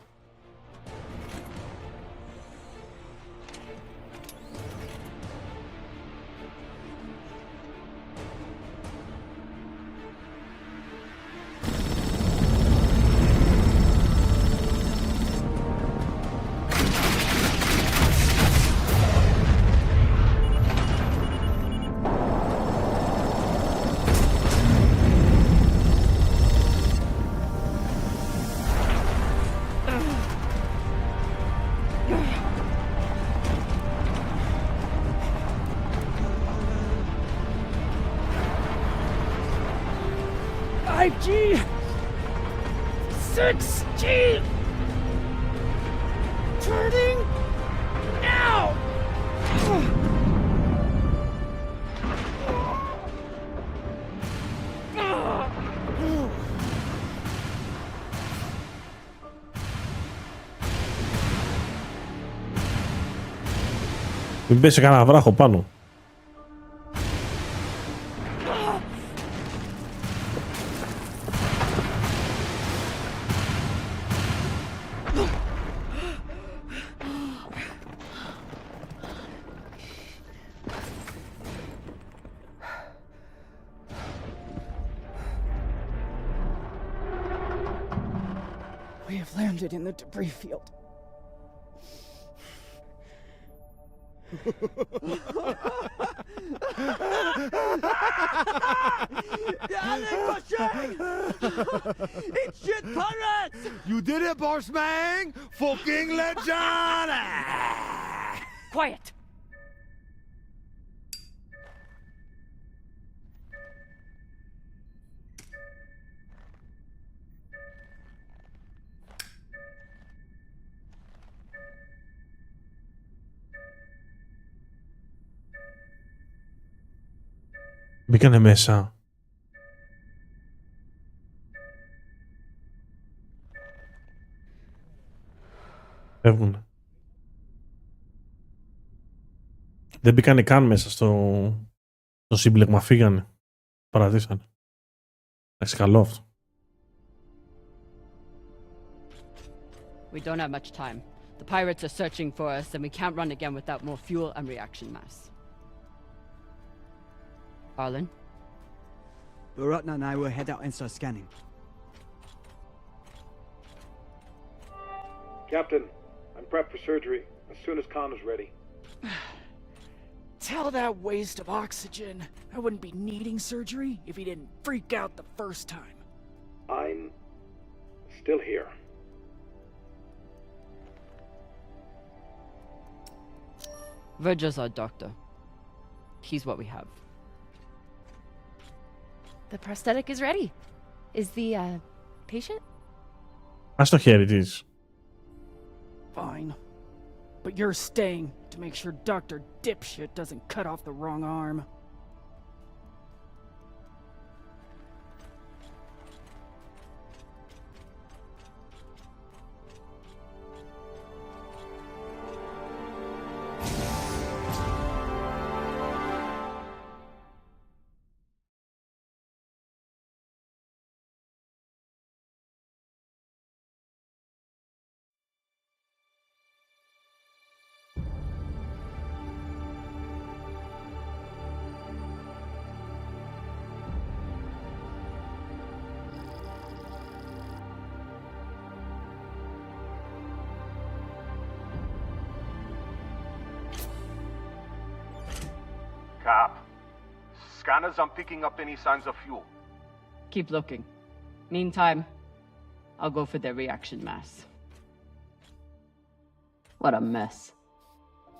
G! 6G! Turning now! Μην πέσει κανένα βράχο πάνω. We have landed in the debris field. It's shit pirates! You did it, boss man! Fucking legend! Quiet! Μπήκανε μέσα. Φεύγουνε. Δεν μπήκανε καν μέσα στο σύμπλεγμα. Φύγανε. Παραδείσανε. Εντάξει, καλό αυτό. We don't have much time. The pirates are searching for us, and we can't run again without more fuel and reaction mass. Arlen? Baratna and I will head out and start scanning. Captain, I'm prepped for surgery as soon as Khan is ready. Tell that waste of oxygen I wouldn't be needing surgery if he didn't freak out the first time. I'm still here. Virgil's our doctor. He's what we have. The prosthetic is ready. Is the, patient? Ας το χέρι της. Fine. But you're staying to make sure Dr. Dipshit doesn't cut off the wrong arm. Cap, scanners aren't picking up any signs of fuel. Keep looking. Meantime, I'll go for their reaction mass. What a mess.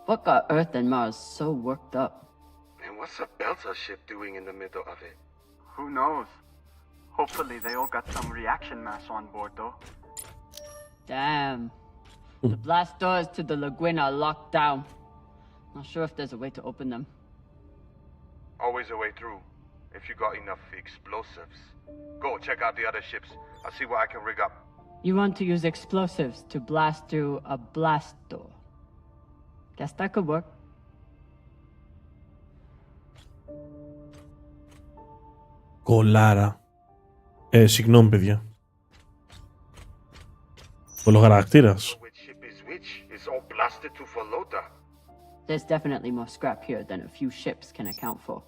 What got Earth and Mars so worked up? And what's a Belter ship doing in the middle of it? Who knows? Hopefully they all got some reaction mass on board, though. Damn. The blast doors to the lagoon are locked down. Not sure if there's a way to open them. Always a way through, if you got enough explosives. Go, check out the other ships. I'll see what I can rig up. You want to use explosives to blast through a blast door. Guess that could work. Κολάρα. Συγγνώμη, παιδιά. Ολογαρακτήρας. It's all blasted to Falota. There's definitely more scrap here than a few ships can account for.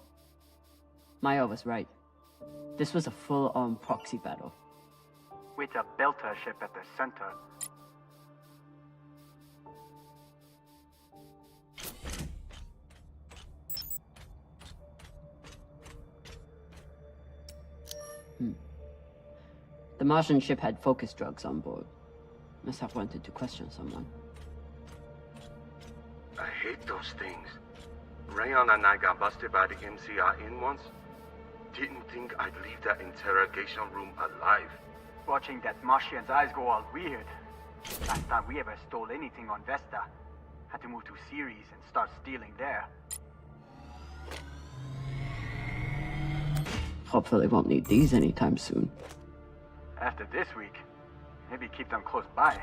Maya was right. This was a full-on proxy battle. With a Belter ship at the center. The Martian ship had focus drugs on board. Must have wanted to question someone. I hate those things. Rayon and I got busted by the MCR in once. Didn't think I'd leave that interrogation room alive. Watching that Martian's eyes go all weird. Last time we ever stole anything on Vesta. Had to move to Ceres and start stealing there. Hopefully won't need these anytime soon. After this week, maybe keep them close by.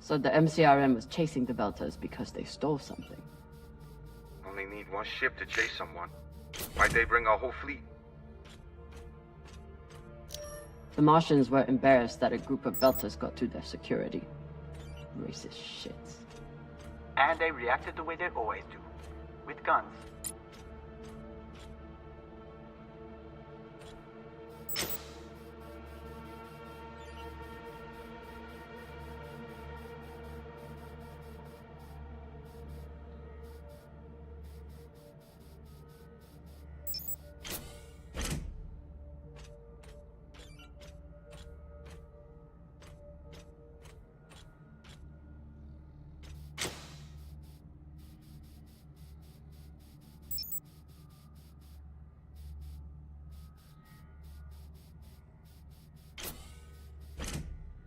So the MCRM was chasing the Belters because they stole something. Only need one ship to chase someone. Why'd they bring a whole fleet? The Martians were embarrassed that a group of Belters got to their security. Racist shits. And they reacted the way they always do, with guns.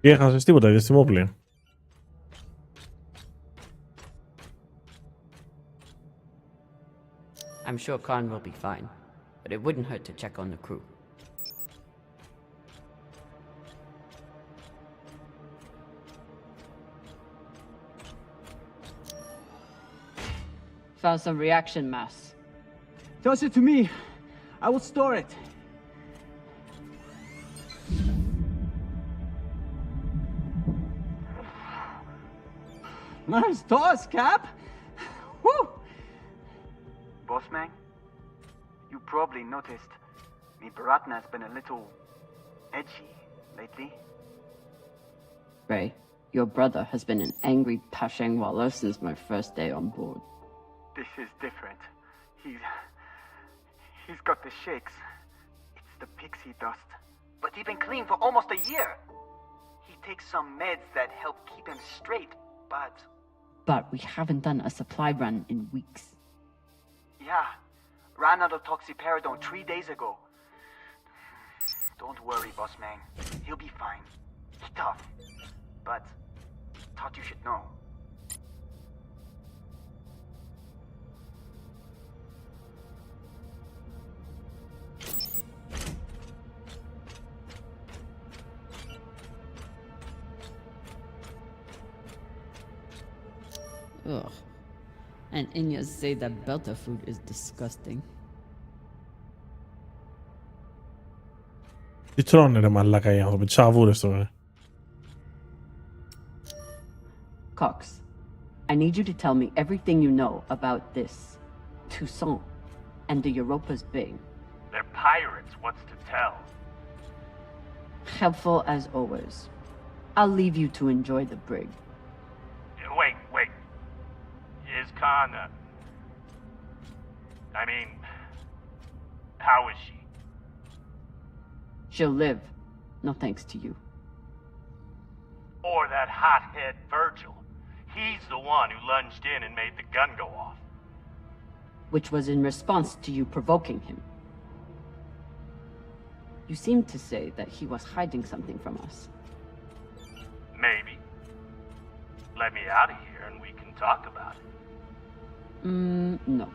Και έχασες τίποτα, διαστημόπλαιο. I'm sure Khan will be fine, but it wouldn't hurt to check on the crew. Found some reaction mass. Toss it to me. I will store it. Nice toss, Cap. Woo! Bossman, you probably noticed me Bharatna's been a little edgy lately. Ray, your brother has been an angry Pashangwala since my first day on board. This is different. He's got the shakes. It's the pixie dust. But he's been clean for almost a year. He takes some meds that help keep him straight, but... But we haven't done a supply run in weeks. Yeah, ran out of toxiperidone 3 days ago. Don't worry, boss man. He'll be fine. He's tough. But thought you should know. Ugh. And Inyas say that Belter food is disgusting. Τι τρώνε ρε μαλάκα οι άνθρωποι, τις αβούρες τώρα. Cox, I need you to tell me everything you know about this Toussaint and the Europa's Bay. They're pirates, what's to tell? Helpful as always. I'll leave you to enjoy the brig. Wait. Is Khan, I mean, how is she? She'll live, no thanks to you. Or that hothead Virgil. He's the one who lunged in and made the gun go off. Which was in response to you provoking him. You seemed to say that he was hiding something from us. Maybe. Let me out of here and we can talk about it. No.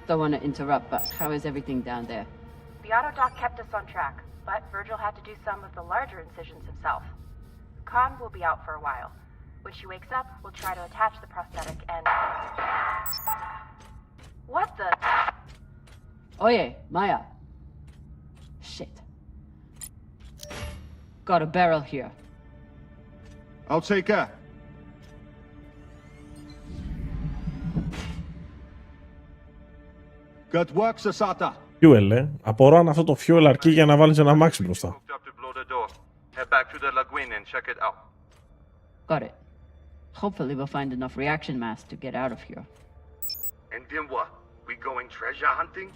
Don't want to interrupt, but how is everything down there? The auto dock kept us on track, but Virgil had to do some of the larger incisions himself. Khan will be out for a while. When she wakes up, we'll try to attach the prosthetic and... What the... Oye, Maya. Shit. Got a barrel here. I'll take her. Good work, Sasata. Fuel, απορώ αν αυτό το fuel αρκεί για να βάλεις ένα αμάξι μπροστά. Head back to the lagoon and check it out. Got it. Hopefully we'll find enough reaction mass to get out of here. And then what? We going treasure hunting?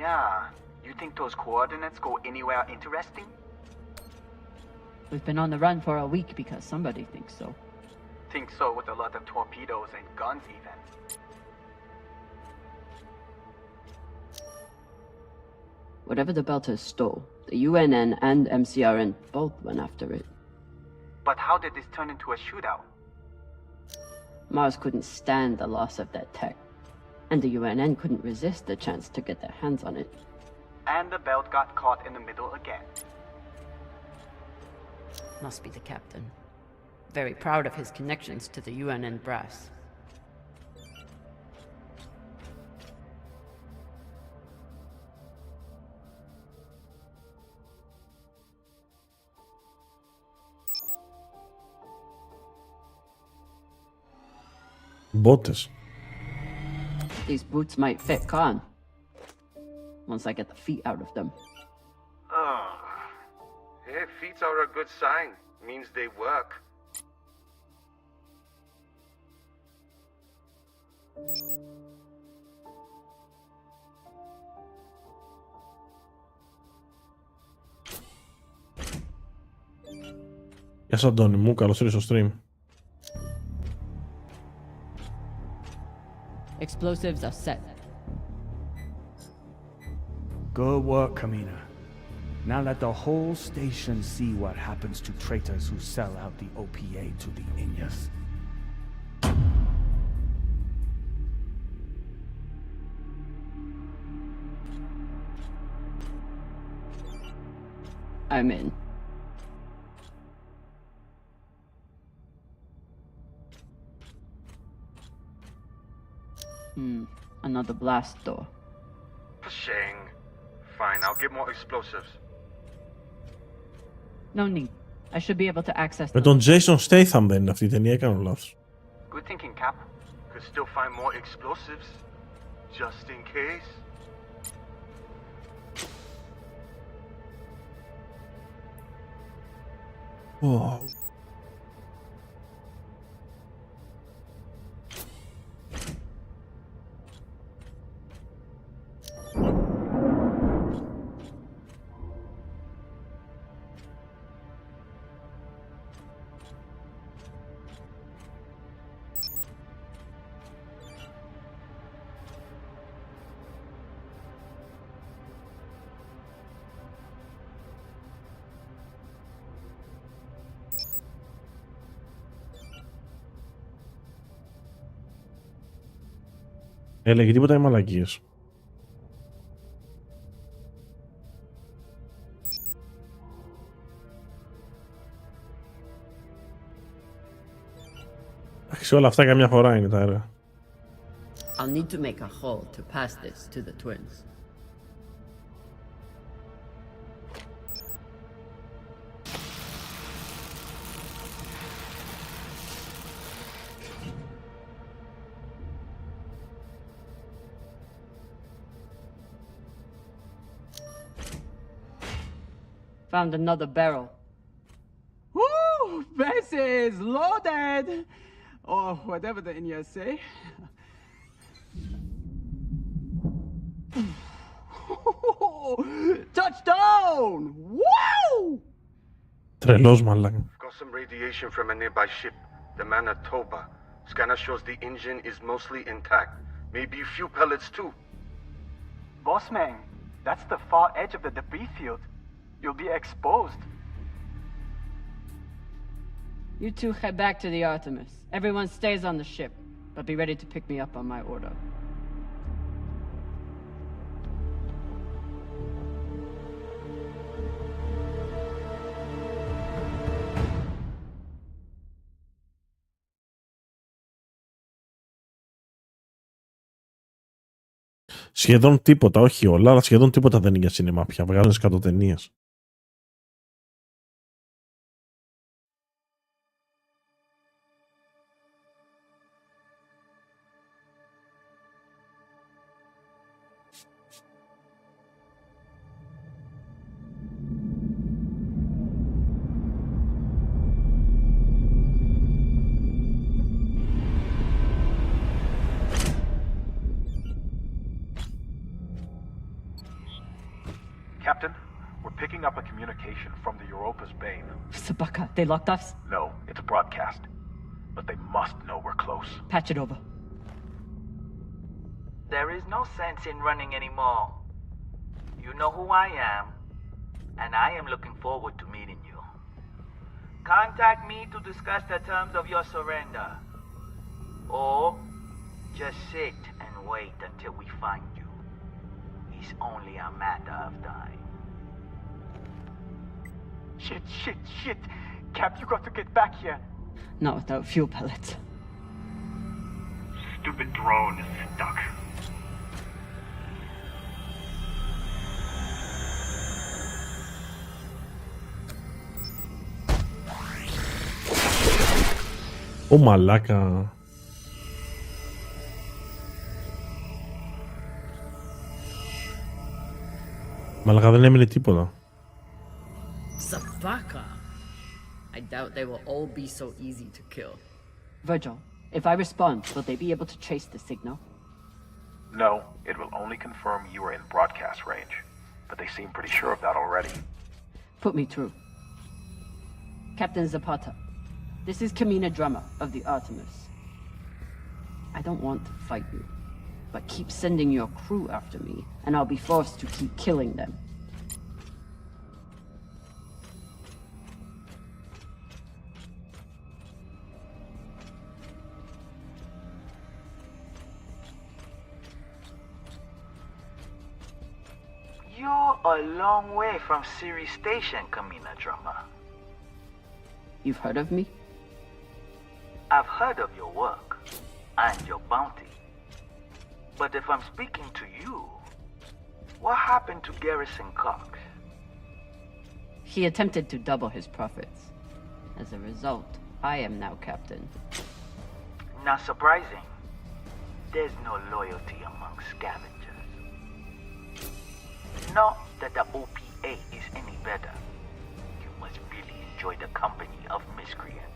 Yeah. You think those coordinates go anywhere interesting? We've been on the run for a week because somebody thinks so. Think so with a lot of torpedoes and guns even. Whatever the Belters stole, the UNN and MCRN both went after it. But how did this turn into a shootout? Mars couldn't stand the loss of that tech, and the UNN couldn't resist the chance to get their hands on it. And the belt got caught in the middle again. Must be the captain. Very proud of his connections to the UNN brass. μπότες. These boots might fit Khan. Once I get the feet out of them. Oh. Yeah, feet are a good sign. Means they work. Γεια σας Αντώνη μου, καλώς ήρθες στο stream. Explosives are set. Good work, Kamina. Now let the whole station see what happens to traitors who sell out the OPA to the Inyas. I'm in. Another blast door. Pashang. Fine, I'll get more explosives. No need. I should be able to access Με τον Jason Statham δεν είναι αυτή η ταινία, έκανα λάθος. Good thinking, Cap. Could still find more explosives. Just in case. Oh. Έλεγε τίποτα οι μαλακίες. Εντάξει, όλα αυτά καμιά φορά είναι τα έργα. I'll need to make a hole to pass this to the twins. Found another barrel. Woo! This is loaded! Or whatever the Inyas say. Touchdown! Woo! Τρελός μαλάκα. Got some radiation from a nearby ship, the Manitoba. Scanner shows the engine is mostly intact. Maybe a few pellets too. Bossman, that's the far edge of the debris field. You'll be exposed. You two head back to the Artemis. Everyone stays on the ship, but be ready to pick me up on my order. Σχεδόν τίποτα, όχι όλα, αλλά σχεδόν τίποτα δεν είναι για σινεμά πια. Βγάζουν σκατοτενίες. Captain, we're picking up a communication from the Europa's Bane. Sabaka, they locked us? No, it's broadcast. But they must know we're close. Patch it over. There is no sense in running anymore. You know who I am, and I am looking forward to meeting you. Contact me to discuss the terms of your surrender. Or just sit and wait until we find you. It's only a matter of time. Shit. Cap, you got to get back here. Not without fuel pellets. Stupid drone is stuck. Ω μαλάκα. Μαλάκα δεν έμεινε τίποτα. Sabaka. I doubt they will all be so easy to kill. Virgil, if I respond, will they be able to trace the signal? No, it will only confirm you are in broadcast range. But they seem pretty sure of that already. Put me through. Captain Zapata, this is Kamina Drummer of the Artemis. I don't want to fight you, but keep sending your crew after me, and I'll be forced to keep killing them. You're a long way from Siri Station, Kamina Drummer. You've heard of me? I've heard of your work and your bounty. But if I'm speaking to you, what happened to Garrison Cox? He attempted to double his profits. As a result, I am now captain. Not surprising. There's no loyalty among scavengers. Not that the OPA is any better. You must really enjoy the company of miscreants.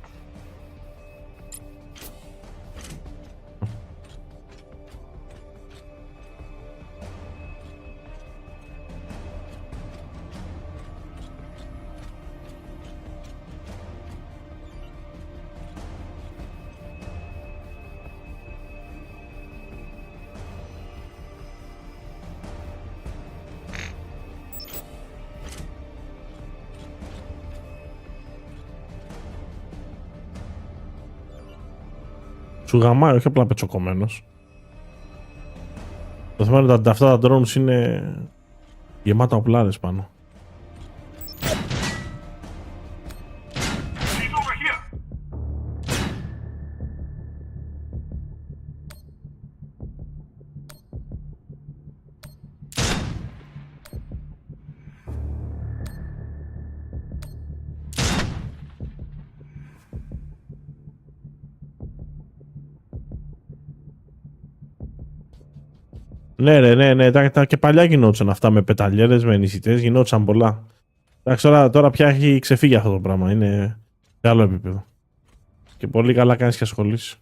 Σου γαμάει, όχι απλά πετσοκομμένος. Το θέμα είναι ότι αυτά τα drones είναι γεμάτα οπλάρες πάνω. Ναι, τα και παλιά γινόντουσαν αυτά με πεταλιέρες, με νησιτές, γινόντουσαν πολλά. Εντάξει, τώρα πια έχει ξεφύγει αυτό το πράγμα, είναι σε άλλο επίπεδο. Και πολύ καλά κάνεις και ασχολείς.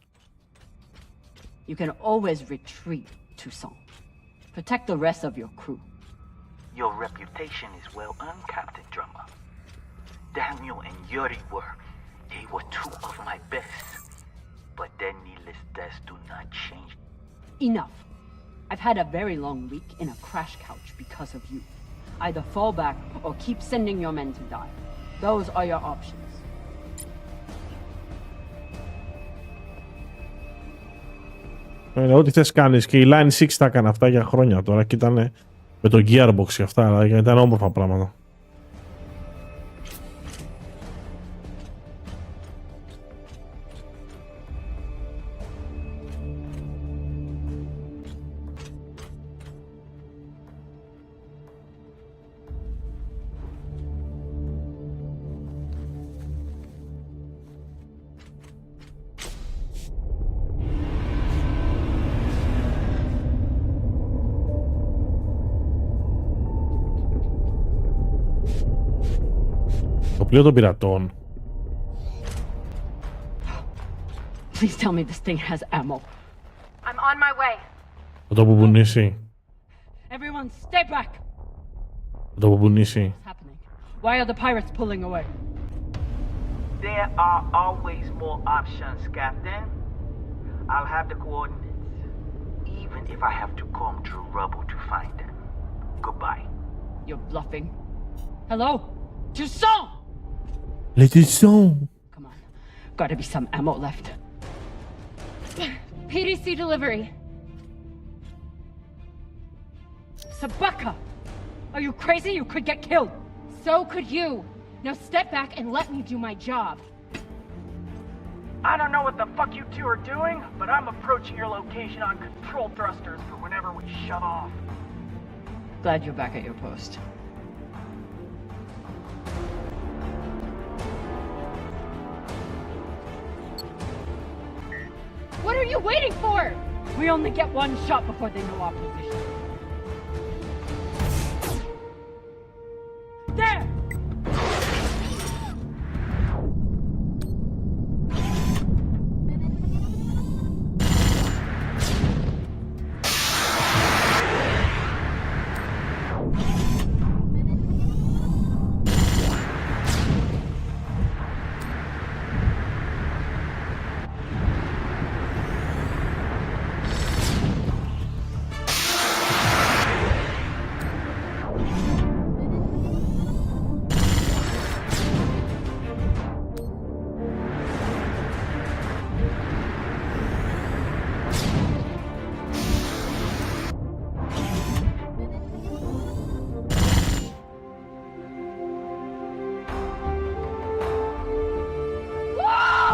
You can always retreat, Toussaint. Protect the rest of your crew. Your reputation is well earned, Captain Drummer. Daniel and Yuri they were two of my best. But their needless deaths do not change. Enough. I've had a very long week in a crash couch because of you. Either fall back or keep sending your men to die. Those are your options. Ό,τι θες κάνεις, και η Line 6 τα έκανε αυτά για χρόνια τώρα και ήταν με το Gearbox και αυτά, αλλά ήταν όμορφα πράγματα. Το πλοίο των πειρατών. Please tell me this thing has ammo. I'm on my way. Θα το πουπονίσει. Everyone, stay back. Θα το πουπονίσει. Why are the pirates pulling away? There are always more options, Captain. I'll have the coordinates, even if I have to comb through rubble to find them. Goodbye. You're bluffing. Hello? Toussaint! Les Toussaint! Come on. Gotta be some ammo left. PDC delivery. Sabaka! Are you crazy? You could get killed. So could you. Now step back and let me do my job. I don't know what the fuck you two are doing, but I'm approaching your location on control thrusters for whenever we shut off. Glad you're back at your post. What are you waiting for? We only get one shot before they know our position.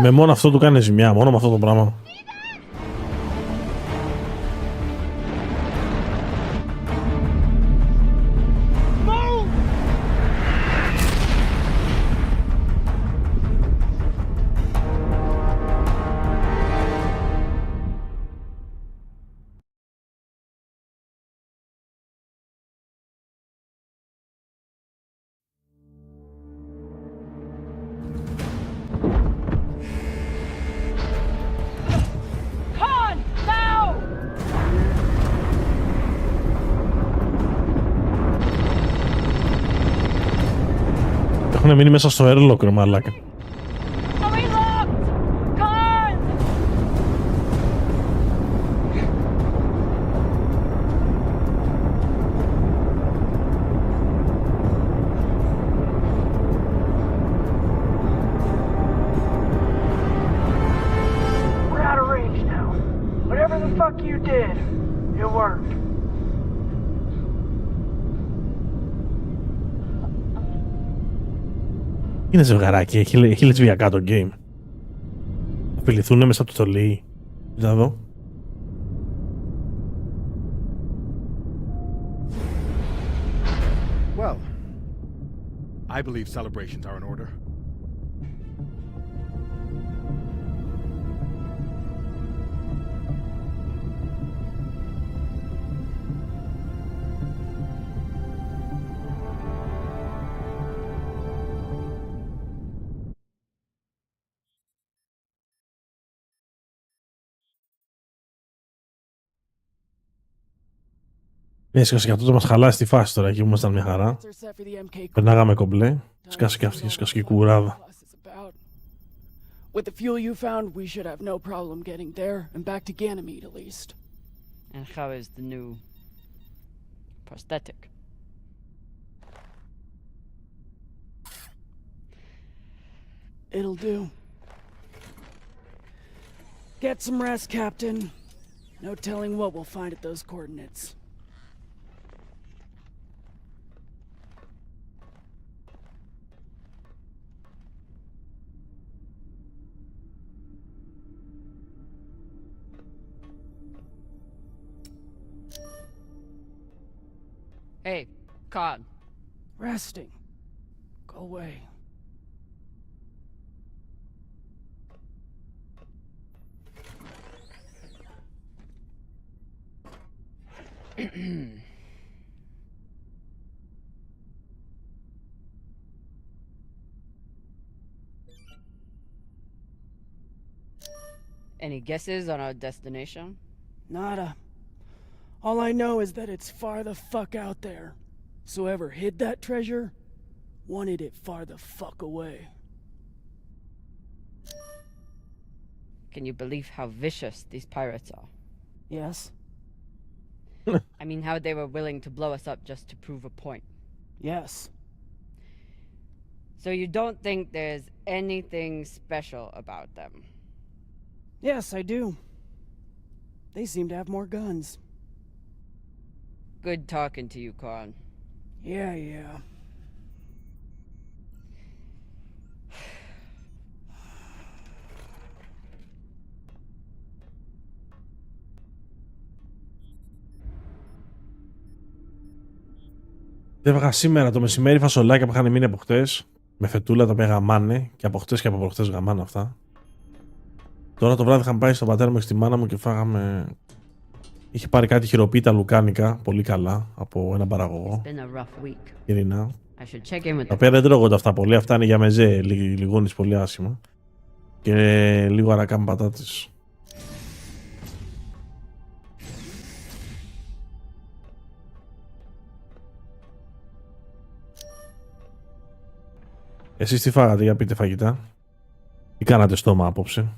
Με μόνο αυτό του κάνει ζημιά, μόνο με αυτό το πράγμα. Έχουν μείνει μέσα στο airlock, ρε μαλάκα. We're out of range now. Whatever the fuck you did, it worked. Είναι ζευγαράκι, έχει λεσβιακά το game. Απειληθούν μέσα από το στολί. Να δω. Well, I believe celebrations are in order. Ναι, σκάσε και αυτό το μας χαλάσει τη φάση τώρα, εκεί που ήμασταν μια χαρά. Περνάγαμε κομπλέ, σκάσε και αυτή, σκάσε και κουράδα. With the fuel you found, we should have no problem getting there and back to Ganymede at least. And how is the new prosthetic? It'll do. Get some rest, Captain. No telling what we'll find at those coordinates. Hey, Con. Resting. Go away. Any guesses on our destination? Nada. All I know is that it's far the fuck out there. So whoever hid that treasure wanted it far the fuck away. Can you believe how vicious these pirates are? Yes. I mean, how they were willing to blow us up just to prove a point. Yes. So you don't think there's anything special about them? Yes, I do. They seem to have more guns. Good talking to you, Con. Yeah. Έβγα σήμερα το μεσημέρι φασολάκια που είχαν μείνει από χτες. Με φετούλα τα οποία γαμάνε. Και από χτες και από προχτές γαμάνε αυτά. Τώρα το βράδυ είχαμε πάει στον πατέρα μου και στη μάνα μου και φάγαμε. Είχε πάρει κάτι χειροποίητα λουκάνικα. Πολύ καλά. Από έναν παραγωγό. Ειρηνά. Τα οποία δεν τρώγονται αυτά πολύ. Αυτά είναι για μεζέ. Λιγώνεις πολύ άσχημα. Και λίγο αρακά με πατάτες. Εσείς τι φάγατε, για πείτε φαγητά. Τι κάνατε στόμα απόψε.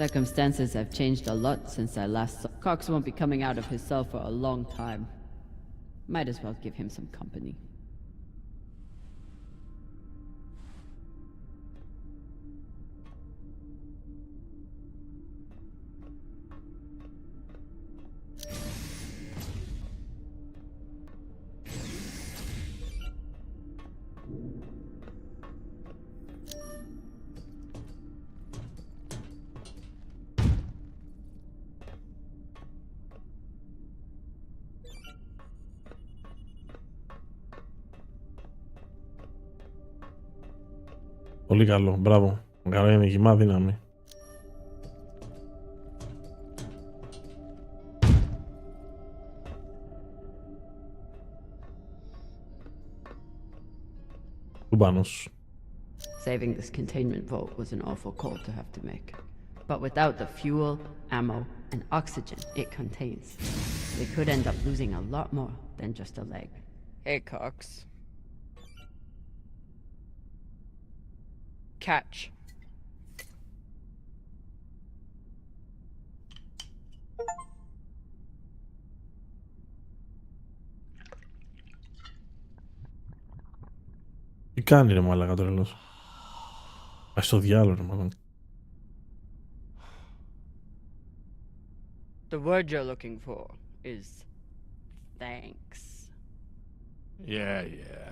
Circumstances have changed a lot since I last saw. Cox won't be coming out of his cell for a long time. Might as well give him some company. Πολύ καλό, μπράβο. Καλό είναι γυμά δύναμη. Κουμπάνος. Saving this containment vault was an awful call to have to make. But without the fuel, ammo, and oxygen it contains, they could end up losing a lot more than just a leg. Hey, Cox. Catch. Τι κάνει ρε μαλάκα τρελός. Πάει στο διάλογο ρε μαλάκα. The word you're looking for is thanks. Yeah, yeah.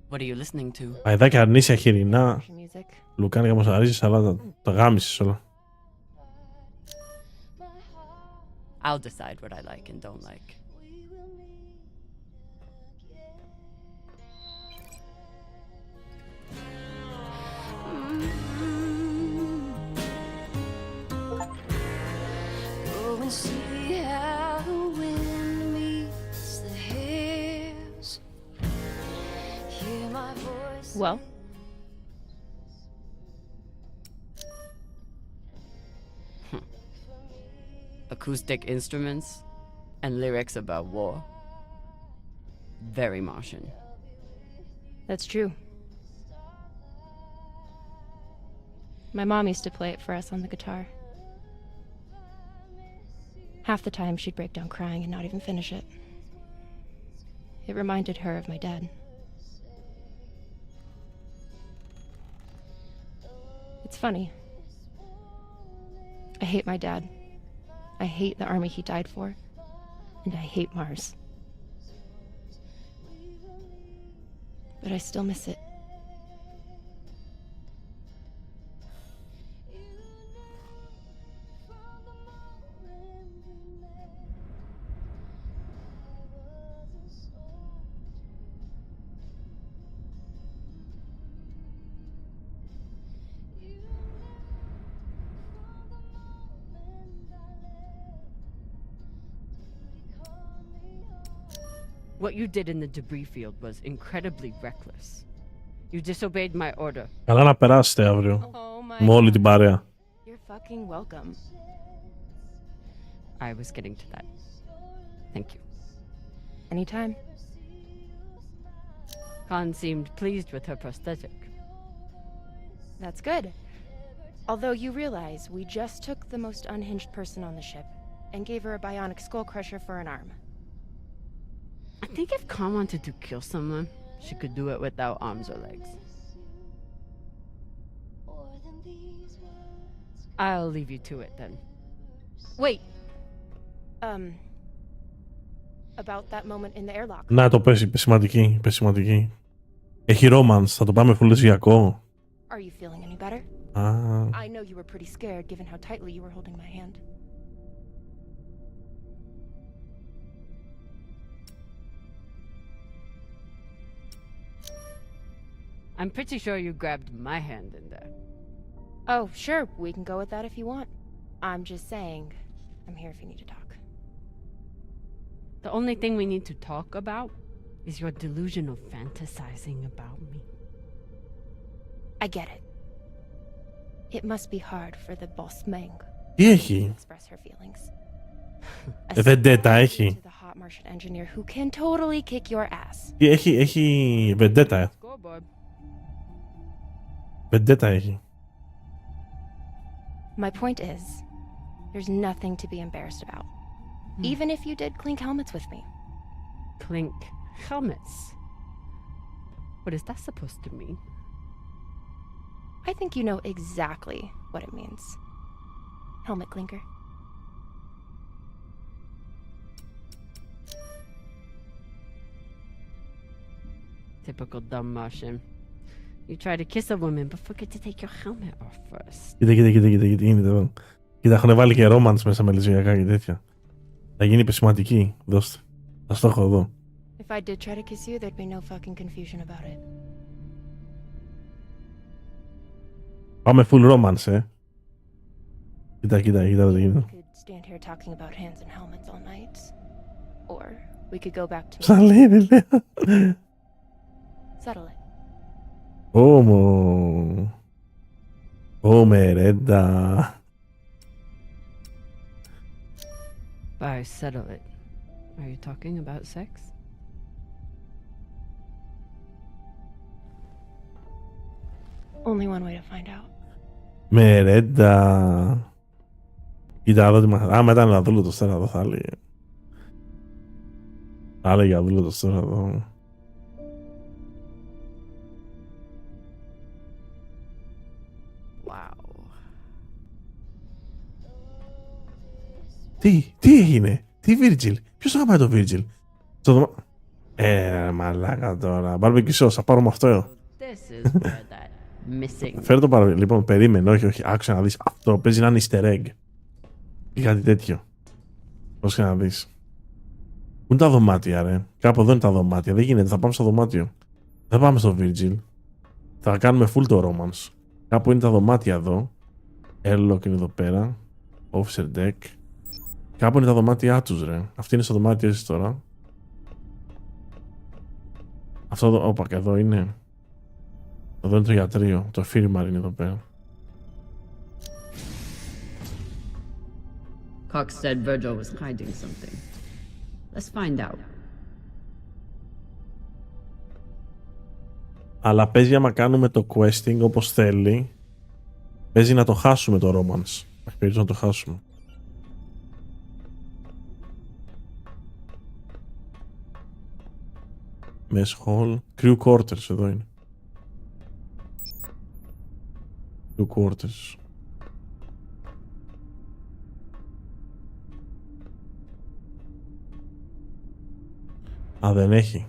What are you listening to? Αιδάκια αρνήσια χοιρινά. Λουκάνικα μοσαρίζι, σαλάτα. Τα γάμισες όλα. I'll decide what I like and don't like. Go and see how the wind meets the hills. Hear my voice. Well, Acoustic instruments and lyrics about war. Very Martian. that's true. My mom used to play it for us on the guitar. Half the time she'd break down crying and not even finish it. It reminded her of my dad. It's funny. I hate my dad. I hate the army he died for. And I hate Mars. But I still miss it. What you did in the debris field was incredibly reckless. You disobeyed my order. Καλά να περάσετε αύριο. Με όλη την παρέα. You're fucking welcome. I was getting to that. Thank you. Anytime. Khan seemed pleased with her prosthetic. That's good. Although you realize we just took the most unhinged person on the ship and gave her a bionic skull crusher for an arm. I think if Khan wanted to kill someone, she could do it without arms or legs. I'll leave you to it then. Wait. About that moment in the airlock. Να το πες, είπε σημαντική. Έχει romance, θα το πάμε φουλεσβιακό. Are you feeling any better? I know you were pretty scared given how tightly you were holding my hand. I'm pretty sure you grabbed my hand in there. Oh, sure, we can go with that if you want. I'm just saying, I'm here if you need to talk. The only thing we need to talk about is your delusional fantasizing about me. I get it. It must be hard for the boss Meng Τι έχει? to express her feelings. Vendetta έχει. To the hot Martian engineer who can totally kick your ass. Τι έχει vendetta. Vendetta έχει. My point is, there's nothing to be embarrassed about. Even if you did clink helmets with me. Clink helmets? What is that supposed to mean? I think you know exactly what it means. Helmet clinker. Typical dumb Martian. You try to kiss a woman, but forget to take your helmet off first. Κοίτα, τι γίνεται εδώ. Κοίτα, έχουν βάλει και romance μέσα με λεσβιακά και τέτοια. Θα γίνει επισηματική. Δώστε. Θα το έχω εδώ. If I did try to kiss you, there'd be no fucking confusion about it. Πάμε full romance, Κοίτα το γίνεται. Stand here talking about hands and helmets all night. Or we could go back to... Σαν λέει, λέει. Settle it. Μερέντα. By settle it, are you talking about sex? Only one way to find out. Μερέντα. Κοίτα εδώ τι μαθαίνει. Άμα ήταν αδούλωτος τώρα εδώ θα έλεγε. Θα έλεγε αδούλωτος τώρα εδώ. Τι έγινε, τι Virgil, ποιος θα πάει το Virgil, στο δωμα... μαλάκα τώρα, barbecue sauce, θα πάρουμε αυτό. Φέρε το παραβίαση, λοιπόν, περίμενε, όχι, άκουσα να δεις, αυτό παίζει να είναι easter egg. Ή κάτι τέτοιο. Πώς και να δεις. Πού είναι τα δωμάτια, ρε, κάπου εδώ είναι τα δωμάτια, δεν γίνεται, θα πάμε στο δωμάτιο. Δεν πάμε στο Virgil, θα κάνουμε full το romance. Κάπου είναι τα δωμάτια εδώ, airlock είναι εδώ πέρα, officer deck. Κάπου είναι τα δωμάτια τους, ρε. Αυτή είναι στο δωμάτιο εσείς τώρα. Αυτό εδώ, όπα, και εδώ είναι. Εδώ είναι το γιατρείο. Το φίρμα είναι εδώ πέρα. Cox said Virgil was hiding something. Let's find out. Αλλά παίζει άμα κάνουμε το questing όπως θέλει. Παίζει να το χάσουμε το romance. Έχει περίπτωση να το χάσουμε. Mess hall. Crew quarters εδώ είναι. Crew quarters. Α, δεν έχει.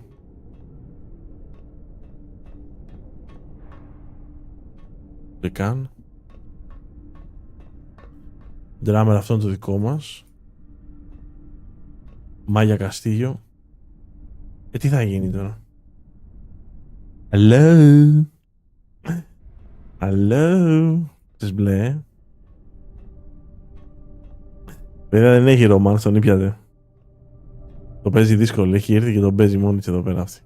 Δεν καν. Drummer, αυτό είναι το δικό μας. Μάγια Καστίγιο. Τι θα γίνει τώρα. Hello. Hello. Τις μπλε. Βέβαια δεν έχει romance, τον ήπιατε. Το παίζει δύσκολο, έχει έρθει και τον παίζει μόνη της εδώ πέρα αυτή.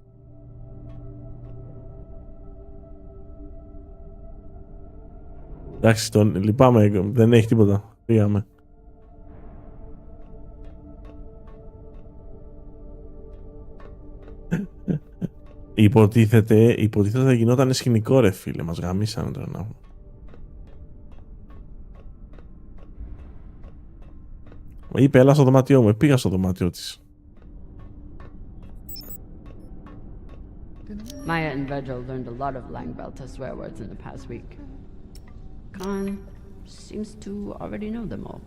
Εντάξει, τον λυπάμαι, δεν έχει τίποτα. Πήγαμε. Υποτίθεται θα γινόταν σκηνικό, ρε φίλε, μας γαμίσανε τώρα να... Είπε έλα στο δωμάτιό μου, πήγα στο δωμάτιό της. Maya and Virgil learned a lot of Langbelter swear words in the past week. Khan seems to already know them all.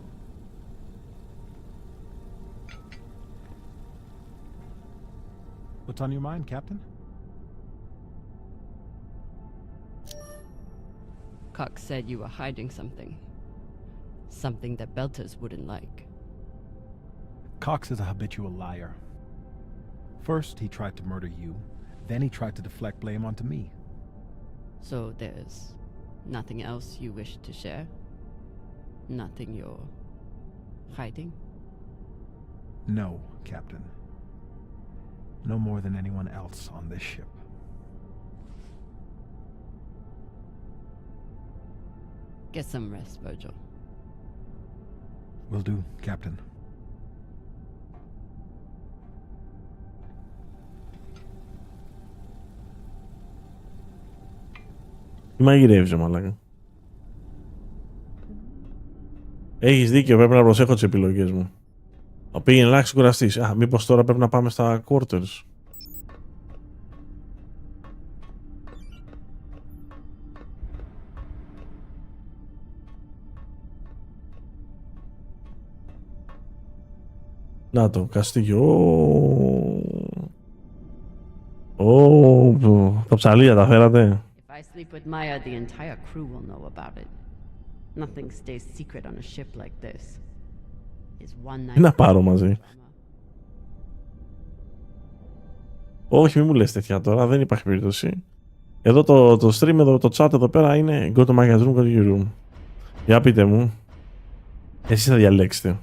What's on your mind, Captain? Cox said you were hiding something. Something that Belters wouldn't like. Cox is a habitual liar. First, he tried to murder you. Then he tried to deflect blame onto me. So there's nothing else you wish to share? Nothing you're hiding? No, Captain. No more than anyone else on this ship. Get some rest, Virgil. Will do, Captain. Τι μαγειρεύεις, μαλάκα. Έχεις δίκιο, πρέπει να προσέχω τις επιλογές μου. Πήγαινε να ξεκουραστείς. Α, μήπως τώρα πρέπει να πάμε στα quarters. Να το, Καστίγιο. Τα ψαλίδια τα φέρατε. If I sleep with Maya, the entire crew will know about it. Nothing stays secret on a ship like this. Is one night. Τι να πάρω μαζί. Όχι, μην μου λες τέτοια τώρα, δεν υπάρχει περίπτωση. Εδώ το stream, εδώ, το chat εδώ πέρα είναι go to my room, go to your room. Για πείτε μου. Εσείς θα διαλέξετε.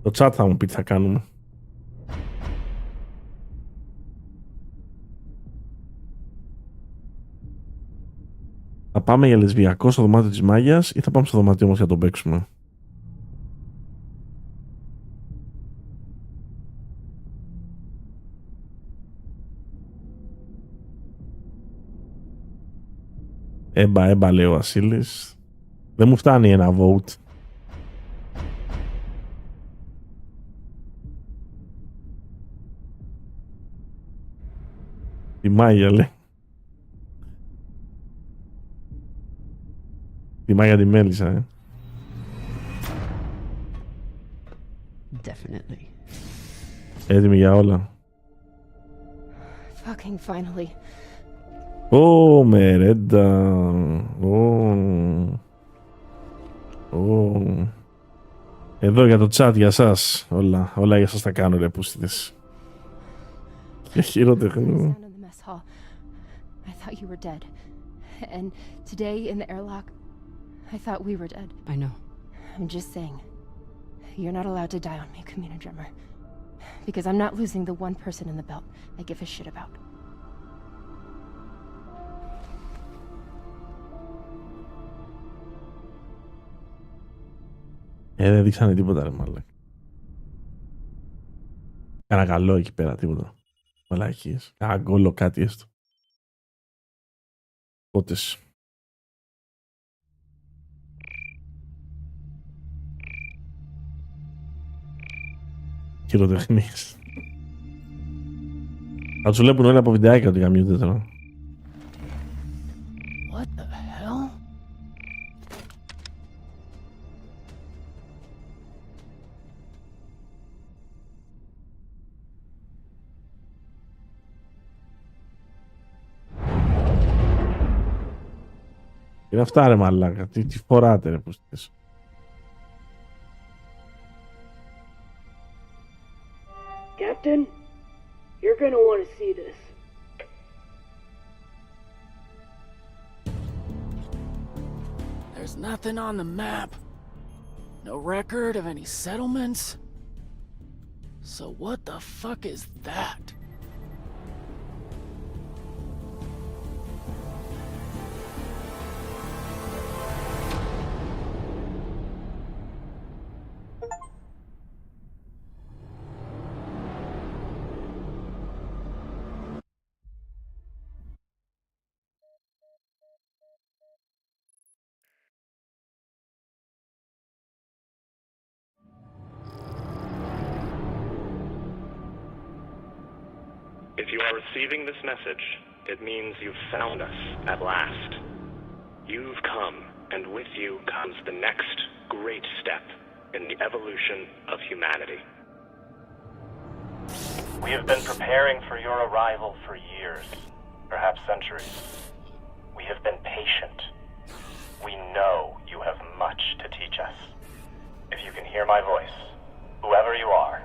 Το chat θα μου πει τι θα κάνουμε. Θα πάμε για λεσβιακό στο δωμάτιο της Μάγιας ή θα πάμε στο δωμάτιο όμως για να τον παίξουμε. Έμπα λέει ο Βασίλης. Δεν μου φτάνει ένα vote. Η Μάγια λέει. Τη Μάγια τη μέλισσα, Definitely. Έτοιμη για όλα. Fucking finally. Ω, μερέντα. Εδώ για το chat για σας. Όλα για σας τα κάνω, ρε πούστιδες. Και χειροτεχνό. I thought you were dead. And today in the airlock, I thought we were dead. I know. I'm just saying. You're not allowed to die on me, Community Drummer. Because I'm not losing the one person in the belt I give a shit about. Δεν δείξανε τίποτα, ρε μάλλον. Κάνα καλό εκεί πέρα, τίποτα. Μαλακίες. Κάνα γκόλο, κάτι έστω. Πότες. Χειροτεχνίες. Θα τους βλέπουν όλοι από βιντεάκια ότι γαμιούνται τώρα. What the hell? Είναι αυτά, ρε μαλάκα. Τι φοράτε, ρε πούστες. Captain, you're gonna want to see this. There's nothing on the map. No record of any settlements. So what the fuck is that? If you are receiving this message, it means you've found us at last. You've come, and with you comes the next great step in the evolution of humanity. We have been preparing for your arrival for years, perhaps centuries. We have been patient. We know you have much to teach us. If you can hear my voice, whoever you are,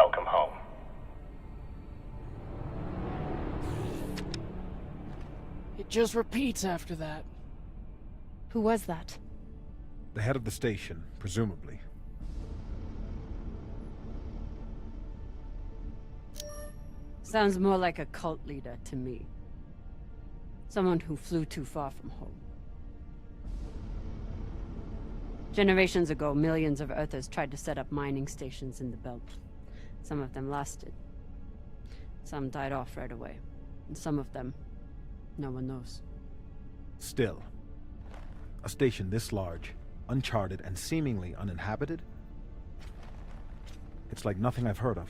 welcome home. It just repeats after that. Who was that? The head of the station, presumably. Sounds more like a cult leader to me. Someone who flew too far from home. Generations ago, millions of Earthers tried to set up mining stations in the belt. Some of them lasted. Some died off right away. And some of them, no one knows. Still, a station this large, uncharted, and seemingly uninhabited? It's like nothing I've heard of.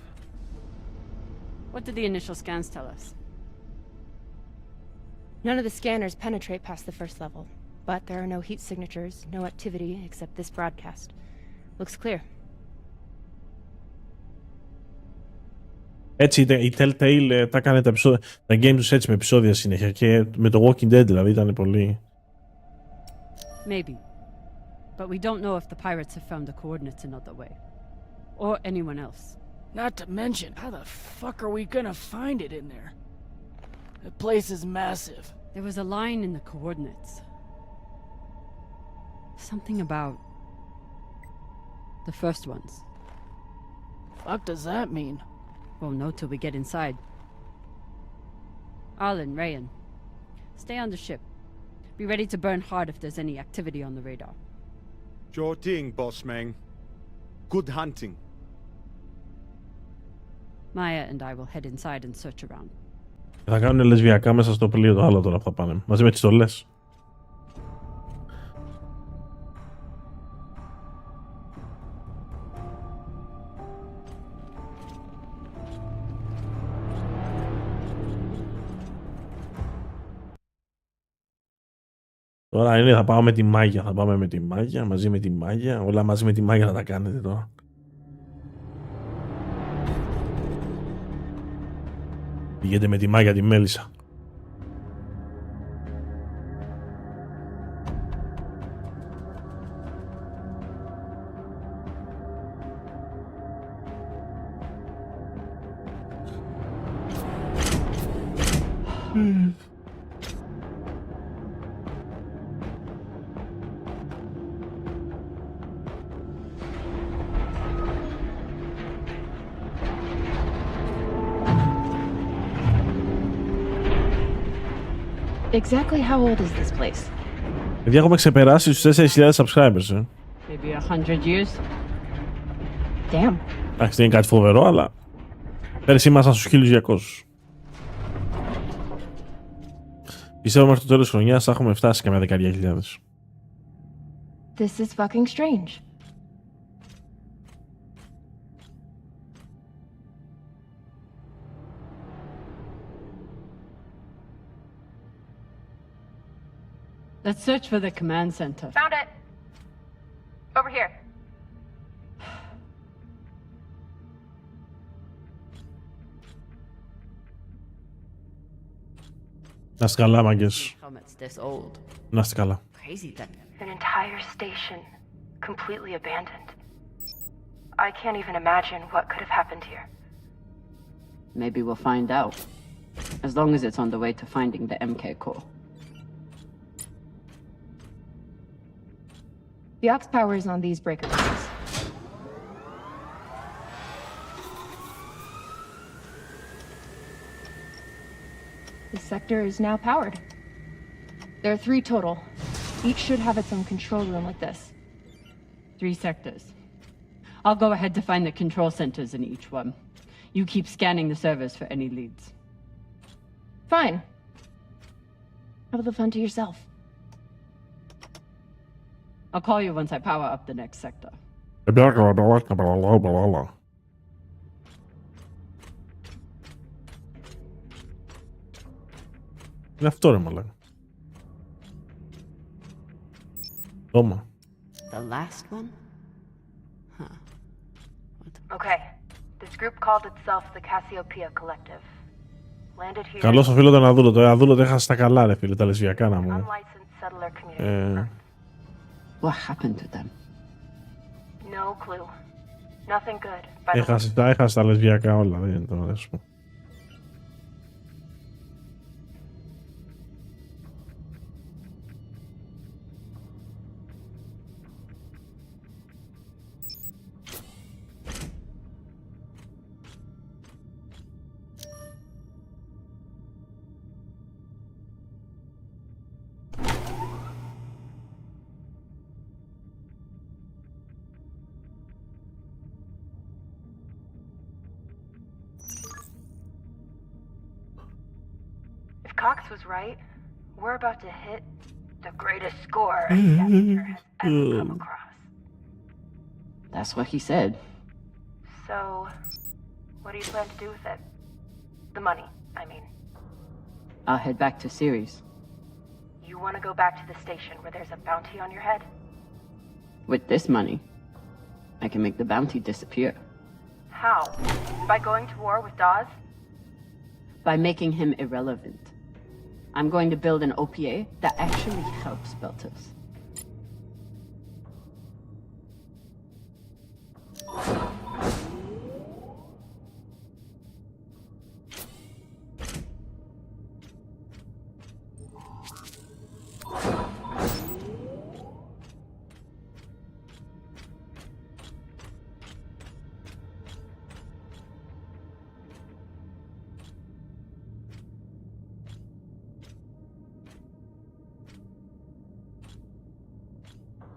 What did the initial scans tell us? None of the scanners penetrate past the first level, but there are no heat signatures, no activity except this broadcast. Looks clear. Έτσι η Telltale τα έκανε τα game τους έτσι με επεισόδια συνέχεια και με το Walking Dead δηλαδή ήταν πολύ... Maybe. But we don't know if the pirates have found the coordinates another way. Or anyone else. Not to mention, how the fuck are we gonna find it in there? The place is massive. There was a line in the coordinates. Something about the first ones. Fuck does that mean? Won't know till we get inside. Arlen, Rayan, stay on the ship. Be ready to burn hard if there's any activity on the radar. Sure thing, boss man. Good hunting. Maya and I will head inside and search around. Θα κάνουν λεσβιακά μέσα στο πλοίο το άλλο τώρα που θα πάνε, μαζί με τις στολές. Τώρα είναι θα πάω με τη μάγια, θα πάμε με τη μάγια, μαζί με τη μάγια, όλα μαζί με τη μάγια θα τα κάνετε τώρα. Πηγαίνετε με τη μάγια τη μέλισσα. Exactly how old is this place? Επειδή έχουμε ξεπεράσει στους 4.000 subscribers. Maybe 100 years. Damn. Εντάξει, δεν είναι κάτι φοβερό, αλλά πέρυσι ήμασταν στους 1.200. Πιστεύω μέχρι το τέλος της χρονιάς θα έχουμε φτάσει καμιά 10.000. This is fucking strange. Let's search for the command center. Found it. Over here. Να είστε καλά, μάγκες. Helmet's this old. Να είστε καλά. Crazy then. An entire station, completely abandoned. I can't even imagine what could have happened here. Maybe we'll find out. As long as it's on the way to finding the MK core. The aux power is on these breaker boxes. This sector is now powered. There are 3 total. Each should have its own control room like this. 3 sectors. I'll go ahead to find the control centers in each one. You keep scanning the servers for any leads. Fine. Have the fun to yourself. I'll call you once I power up the next sector. Είναι αυτό ρε μαλάκα. Τόμα. The last one? Huh. Okay. This group called itself the Cassiopeia Collective. Landed here. Καλώς το φίλο τον Αδούλο. Το Αδούλο δεν έχασε τα καλά ρε φίλε, τα λεσβιακά να μου. Unlicensed settler community. What happened to them? No clue. Nothing good. Έχασε τα λεσβιακά όλα, δεν είναι τώρα, δεν σου πω. Cox was right. We're about to hit the greatest score a scavenger has ever come across. That's what he said. So, what do you plan to do with it? The money, I mean. I'll head back to Ceres. You want to go back to the station where there's a bounty on your head? With this money, I can make the bounty disappear. How? By going to war with Dawes? By making him irrelevant. I'm going to build an OPA that actually helps Belters.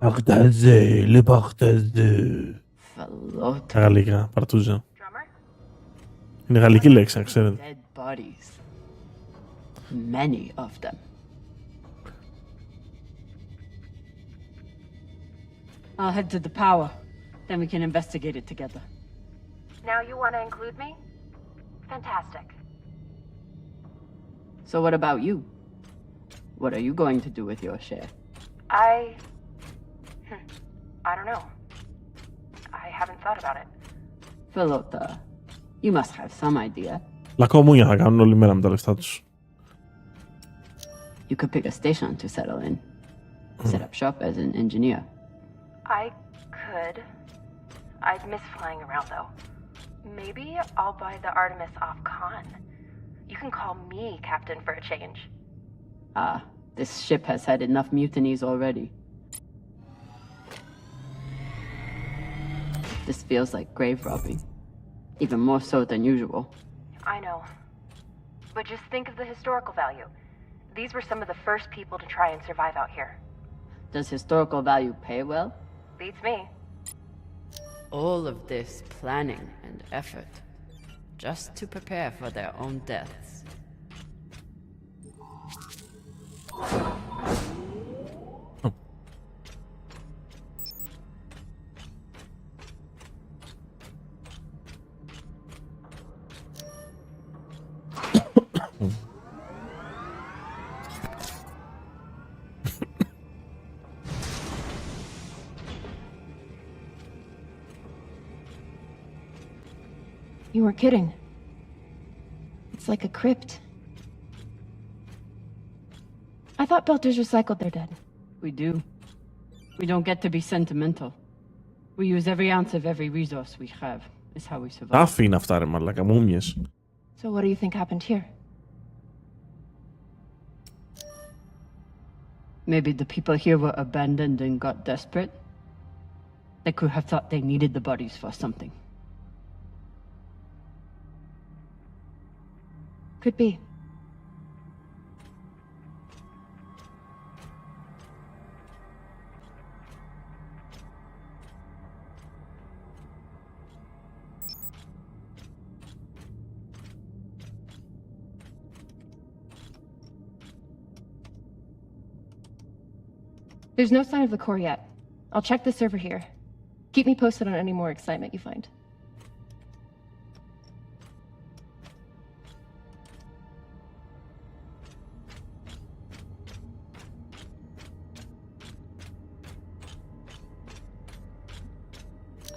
Παχταζέ, λε παχταζέ. Γαλλικά, παρτούζα. Είναι γαλλική λέξη, να ξέρετε. Dead bodies. Many of them. I'll head to the power. Then we can investigate it together. Now you want to include me? Fantastic. So what about you? What are you going to do with your share? I don't know. I haven't thought about it. Philota, you must have some idea. Λακκομούνια θα κάνουν όλη μέρα με τα λεφτά τους. You could pick a station to settle in. Set up shop as an engineer. I could. I'd miss flying around though. Maybe I'll buy the Artemis off Khan. You can call me captain for a change. Ah, this ship has had enough mutinies already. This feels like grave robbing. Even more so than usual. I know. But just think of the historical value. These were some of the first people to try and survive out here. Does historical value pay well? Beats me. All of this planning and effort, just to prepare for their own deaths. You were kidding. It's like a crypt. I thought Belters recycled their dead. We do. We don't get to be sentimental. We use every ounce of every resource we have. Is how we survive. Άφη είναι αυτά ρε μαλάκα, μούμιες. So what do you think happened here? Maybe the people here were abandoned and got desperate. They could have thought they needed the bodies for something. Could be. There's no sign of the core yet. I'll check the server here. Keep me posted on any more excitement you find.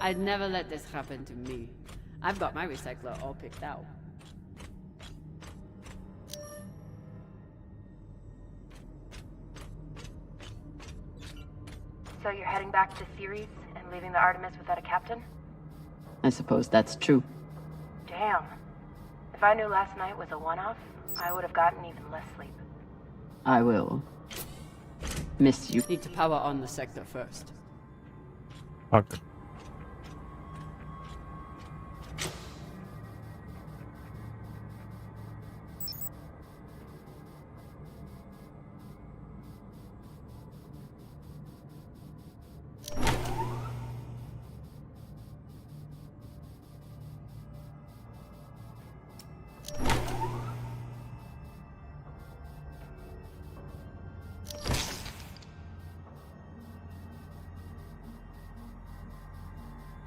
I'd never let this happen to me. I've got my recycler all picked out. So you're heading back to Ceres and leaving the Artemis without a captain? I suppose that's true. Damn. If I knew last night was a one-off, I would have gotten even less sleep. I will miss you. Need to power on the sector first. Fuck.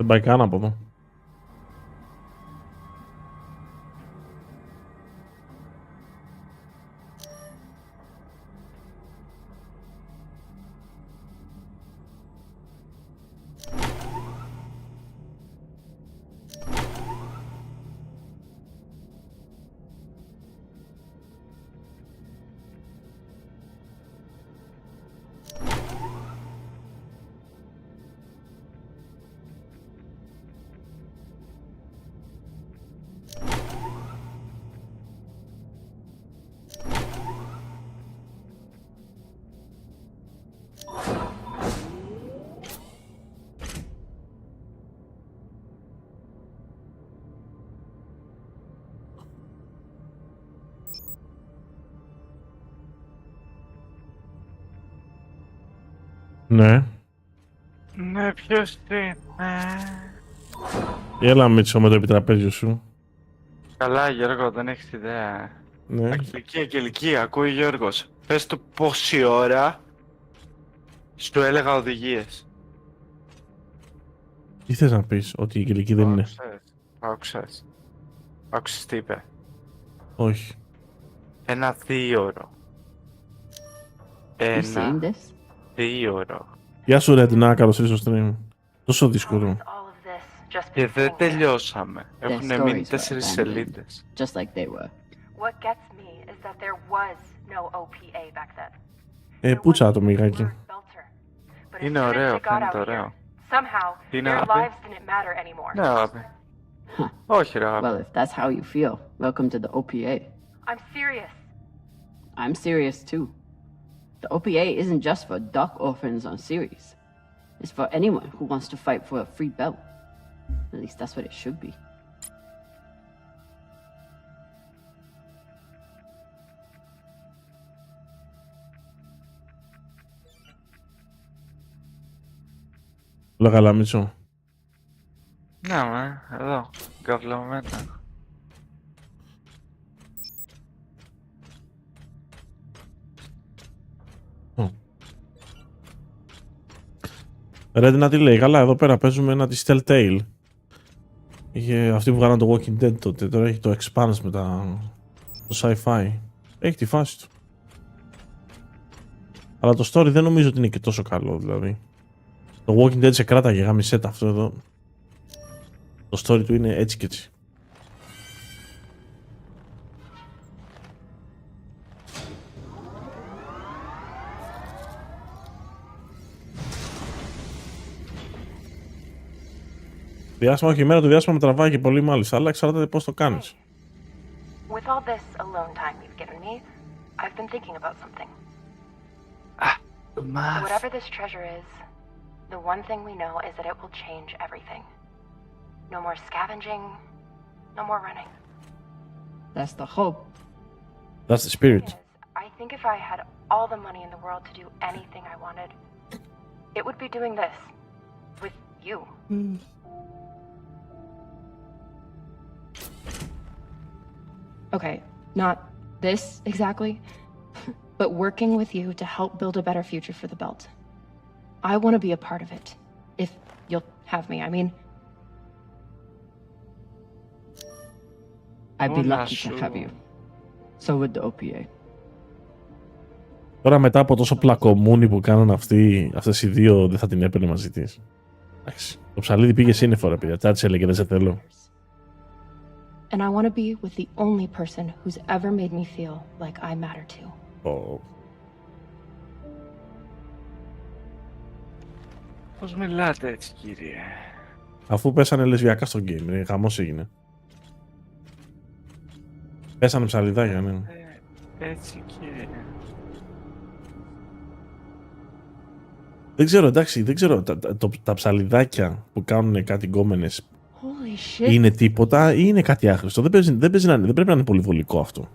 Δεν πάει καν από εδώ. Ναι. Ναι, ποιος είναι? Έλα Μίτσο με το επιτραπέζιο σου. Καλά Γιώργο, δεν έχεις ιδέα. Ναι. Αγγελική, ακούει Γιώργος. Πες του πόση ώρα σου έλεγα οδηγίες. Τι θες να πεις, ότι η Αγγελική δεν είναι? Άκουσες. Άκουσες τι είπε? Όχι. Ένα 2ωρο. Ένα 2ωρο. Γεια σου Ρεντινά, καλώς ήρθες στο stream. Τόσο δύσκολο. Και δεν τελειώσαμε. Έχουν μείνει 4 σελίδες. Just like they were. What gets me is that there was no OPA back then. Πούτσα το μηγάκι. Είναι ωραίο, φαίνεται ωραίο. Somehow, Είναι their αγάπη. lives didn't matter anymore. Ναι, αγάπη. Όχι ρε αγάπη. Well, if that's how you feel, welcome to the OPA. I'm serious. I'm serious too. The OPA isn't just for duck orphans on series. It's for anyone who wants to fight for a free belt. At least that's what it should be. Όλα καλά Μίτσο. Ναι, εδώ, καυλωμένα. Ρέντινα τι λέει, καλά εδώ πέρα παίζουμε ένα της Telltale. Είχε αυτή που βγάλαν το Walking Dead τότε, τώρα έχει το Expanse με το sci-fi. Έχει τη φάση του. Αλλά το story δεν νομίζω ότι είναι και τόσο καλό δηλαδή. Το Walking Dead σε κράταγε γάμισέτα αυτό εδώ. Το story του είναι έτσι και έτσι. Διάστημα, όχι εμένα το διάστημα με τραβάει και πολύ μάλιστα, αλλά εξαρτάται πώς το κάνεις. With all this alone time you've given me, I've been thinking about something. Whatever this treasure is, the one thing we know is that it will change everything. No more scavenging, no more running. That's the hope. That's the spirit. I think if I had all the money in the world to do anything I wanted, it would be doing this. With you. Okay, not this exactly, but working with you to help build a better future for the belt. I want to be a part of it, if you'll have me, I mean. I'd be lucky to have you. So would the OPA. Τώρα μετά από τόσο πλακομούνι που κάνουν αυτές οι δύο, δεν θα την έπαιρνε μαζί της. Εντάξει, το ψαλίδι πήγε σύννεφο ρε παιδιά, τσάτσε έλεγε δεν σε θέλω. And I want to be with the only person who's ever made me feel like I matter too. Πώς μιλάτε έτσι κύριε? Αφού πέσανε λεσβιακά στο game, χαμός έγινε. Πέσανε ψαλιδάκια, ναι. Έτσι κύριε. Δεν ξέρω, εντάξει, δεν ξέρω. Τα ψαλιδάκια που κάνουν κάτι γκόμενες είναι τίποτα ή είναι κάτι άχρηστο. Δεν πρέπει να είναι πολύ βολικό αυτό.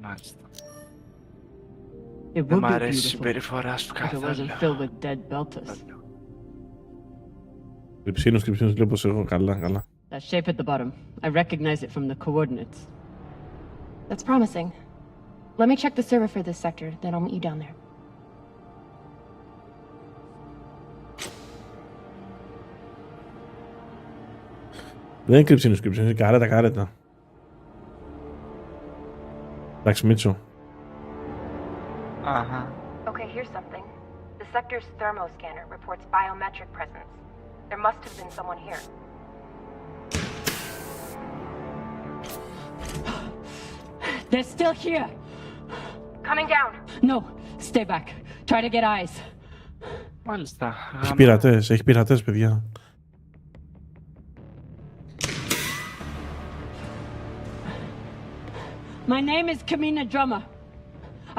Μάλιστα. It Δεν would μ' be αρέσει η beautiful συμπεριφορά σου if it wasn't καθόλου. filled with dead belters. Κρυψίνος, λέω πως εγώ, καλά. That shape at the bottom. I recognize it from the coordinates. That's promising. Let me check the server for this sector, then I'll meet you down there. Δεν είναι κρυψίνος, είναι καρέτα. Εντάξει, Μίτσο. Okay, here's something. The sector's thermoscanner reports biometric presence. There must have been someone here. They're still here! Coming down! No, stay back. Try to get eyes. Μάλιστα. Έχει πειρατές, παιδιά. My name is Kamina Drummer.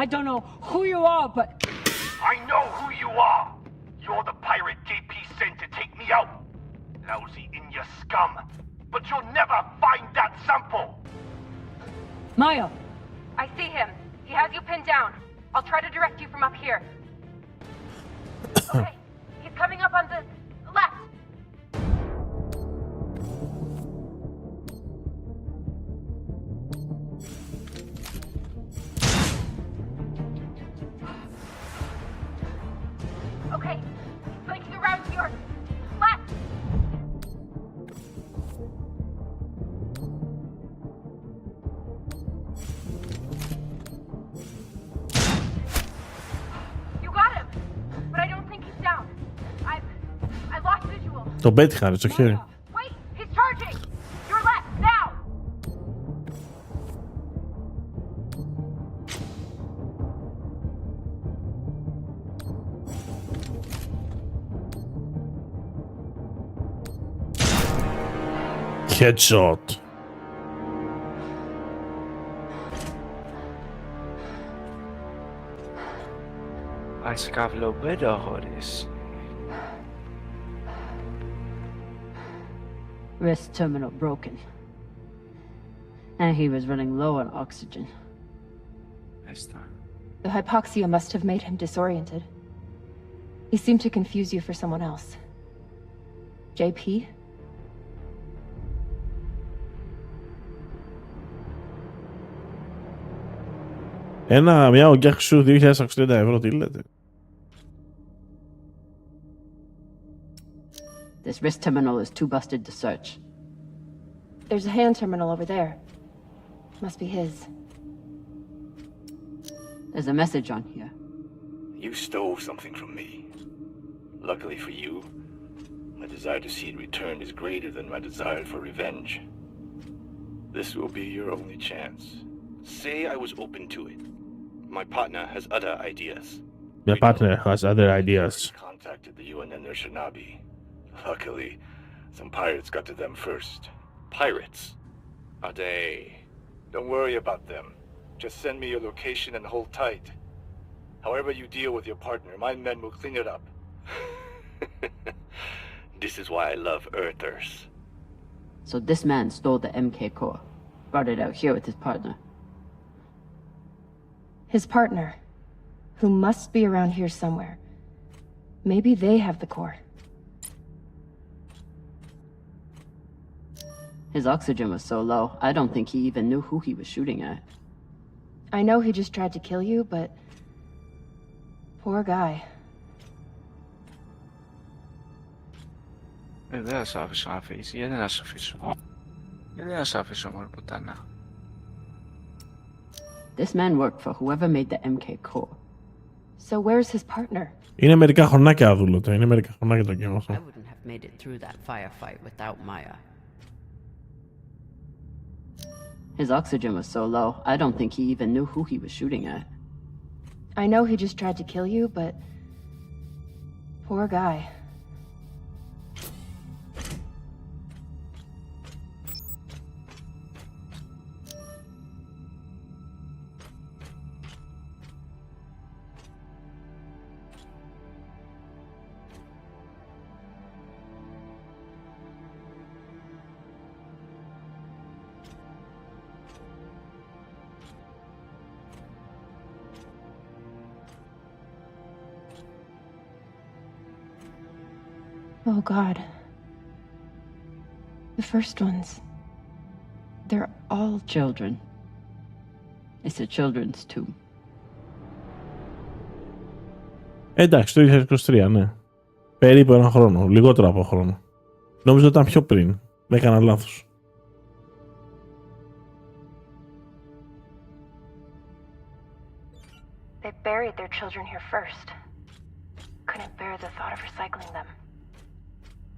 I don't know who you are, but... I know who you are! You're the pirate JP sent to take me out! Lousy in your scum! But you'll never find that sample! Maya! I see him. He has you pinned down. I'll try to direct you from up here. Okay, he's coming up on the left. Okay, he's flanking around to your left. You got him, but I don't think he's down. I lost visual. Τον πέτυχα στο χέρι. Wait, he's charging. Your left now. Headshot. Ας καυλοπέδο αγόρες. Wrist terminal broken. And he was running low on oxygen. The hypoxia must have made him disoriented. He seemed to confuse you for someone else. JP? Μια ογκιά σου 2.630 ευρώ, τι λέτε. This wrist terminal is too busted to search. There's a hand terminal over there. Must be his. There's a message on here. You stole something from me. Luckily for you, my desire to see it returned is greater than my desire for revenge. This will be your only chance. Say I was open to it. My partner has other ideas. My partner has other ideas. Contacted the UN and their shinabi. Luckily, some pirates got to them first. Pirates? Are they? Don't worry about them. Just send me your location and hold tight. However you deal with your partner, my men will clean it up. This is why I love Earthers. So this man stole the MK core, brought it out here with his partner. His partner, who must be around here somewhere. Maybe they have the core. His oxygen was so low, I don't think he even knew who he was shooting at. I know he just tried to kill you, but... Poor guy. Δεν θα σ' αφήσω να φύγεις. Γιατί να σ' αφήσω. Γιατί να σ' αφήσω μόνο πουτάνα. This man worked for whoever made the MK core. So where's his partner? Είναι μερικά χρονάκια δούλωτα. Είναι μερικά χρονάκια το game αυτό. I wouldn't have made it through that firefight without Maya. His oxygen was so low, I don't think he even knew who he was shooting at. I know he just tried to kill you, but... Poor guy. Oh God. The first ones. They're all Children. It's a children's tomb. Εντάξει, το 2023, ναι. Περίπου ένα χρόνο. Λιγότερο από χρόνο. Νόμιζα ότι ήταν πιο πριν. Με έκανα λάθος. They buried their children here first. Couldn't bear the thought of recycling them.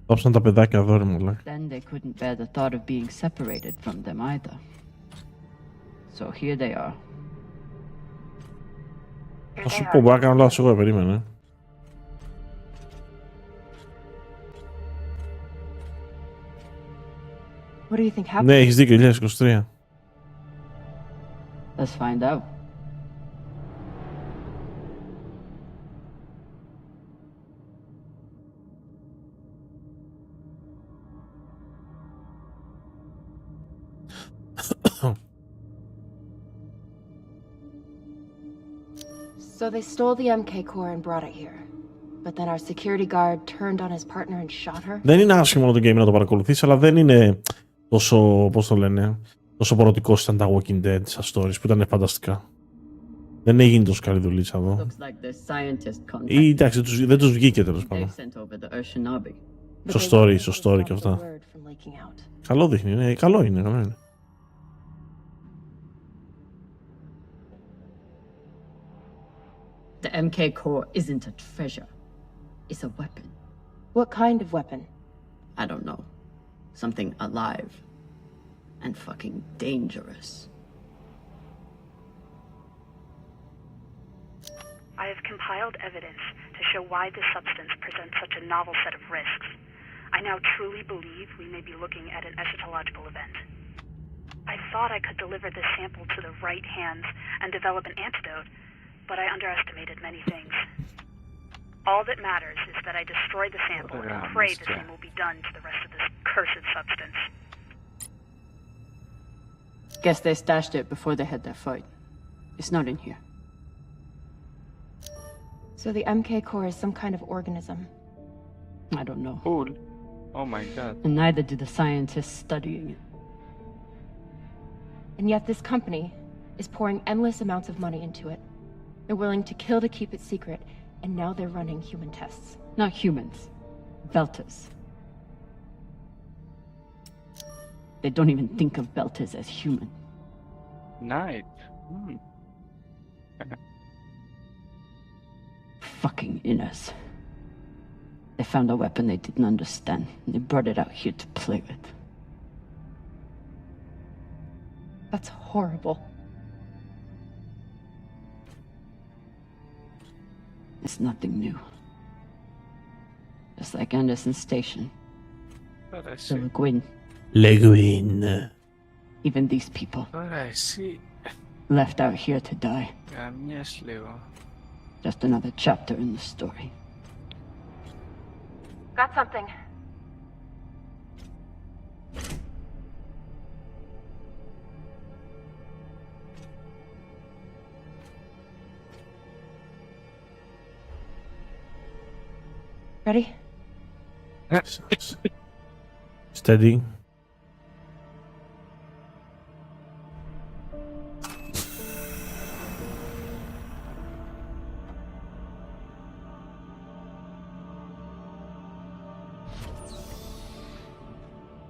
Όψαν τα παιδάκια εδώ, ρε μουλά. Then they couldn't bear the thought of being separated from them either. So here they are. Θα σου πω, μπορεί να κάνω λάθος εγώ, περίμενε. What do you think happened? Ναι, έχεις δίκιο, 2023. Let's find out. So they stole the MK core and brought it here. But then our security guard turned on his partner and shot her. Δεν είναι άσχημο το game να το παρακολουθείς, αλλά δεν είναι τόσο, πώς το λένε, τόσο ποροτικό σαν τα Walking Dead, σαν stories, που ήταν φανταστικά. Δεν έγινε τόσο καλή δουλίτσα εδώ. Ή εντάξει, δεν τους βγήκε τέλος πάντων. Στο story και αυτά. Καλό δείχνει, ναι, καλό είναι, καλό είναι. The MK core isn't a treasure. It's a weapon. What kind of weapon? I don't know. Something alive. And fucking dangerous. I have compiled evidence to show why this substance presents such a novel set of risks. I now truly believe we may be looking at an eschatological event. I thought I could deliver this sample to the right hands and develop an antidote, but I underestimated many things. All that matters is that I destroy the sample and pray the same will be done to the rest of this cursed substance. Guess they stashed it before they had their fight. It's not in here. So the MK core is some kind of organism. I don't know. Cool. Oh my god. And neither do the scientists studying it. And yet this company is pouring endless amounts of money into it. They're willing to kill to keep it secret, and now they're running human tests. Not humans. Belters. They don't even think of Belters as human. Nice. Fucking inners. They found a weapon they didn't understand, and they brought it out here to play with. That's horrible. It's nothing new. Just like Anderson Station. The Lagoon. Lagoon. Even these people. Τώρα εσύ. Left out here to die. Καμιές λίγο. Just another chapter in the story. Got something. Ready? Steady.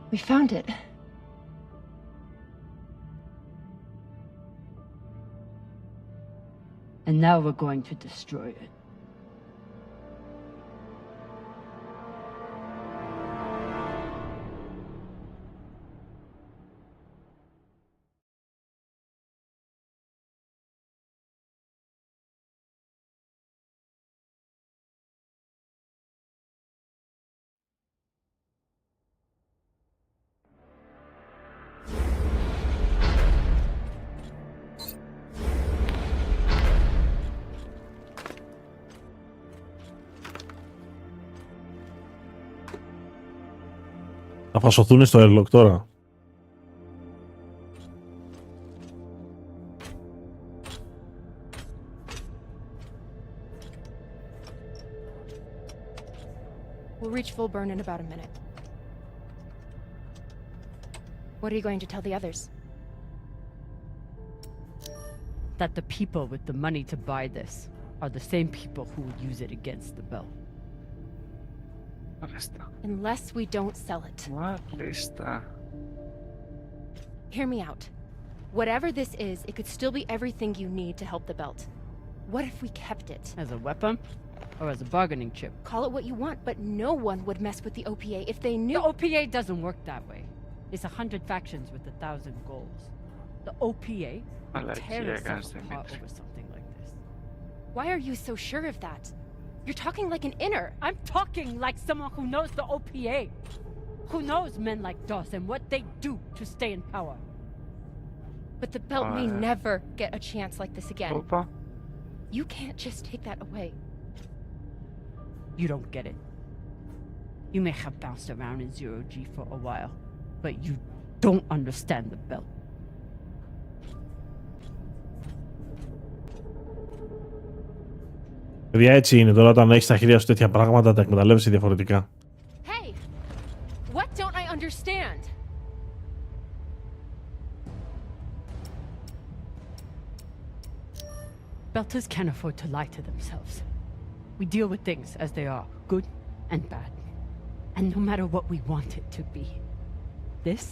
We found it. And now we're going to destroy it. Θα φασωθούν στο airlock τώρα. We'll reach full burn in about a minute. What are you going to tell the others? That the people with the money to buy this are the same people who would use it against the belt. Unless we don't sell it. What is that? Hear me out. Whatever this is, it could still be everything you need to help the belt. What if we kept it? As a weapon? Or as a bargaining chip? Call it what you want, but no one would mess with the OPA if they knew— The OPA doesn't work that way. It's 100 factions with 1,000 goals. The OPA would tear itself apart over something like this. Why are you so sure of that? You're talking like an inner. I'm talking like someone who knows the OPA. Who knows men like Doss and what they do to stay in power. But the belt may never get a chance like this again. Opa. You can't just take that away. You don't get it. You may have bounced around in 0G for a while, but you don't understand the belt. Παιδιά, έτσι είναι τώρα όταν έχεις στα χέρια σου τέτοια πράγματα, τα εκμεταλλεύεσαι διαφορετικά. Hey, what don't I understand? Belters can't afford to lie to themselves. We deal with things as they are, good and bad. And no matter what we want it to be. This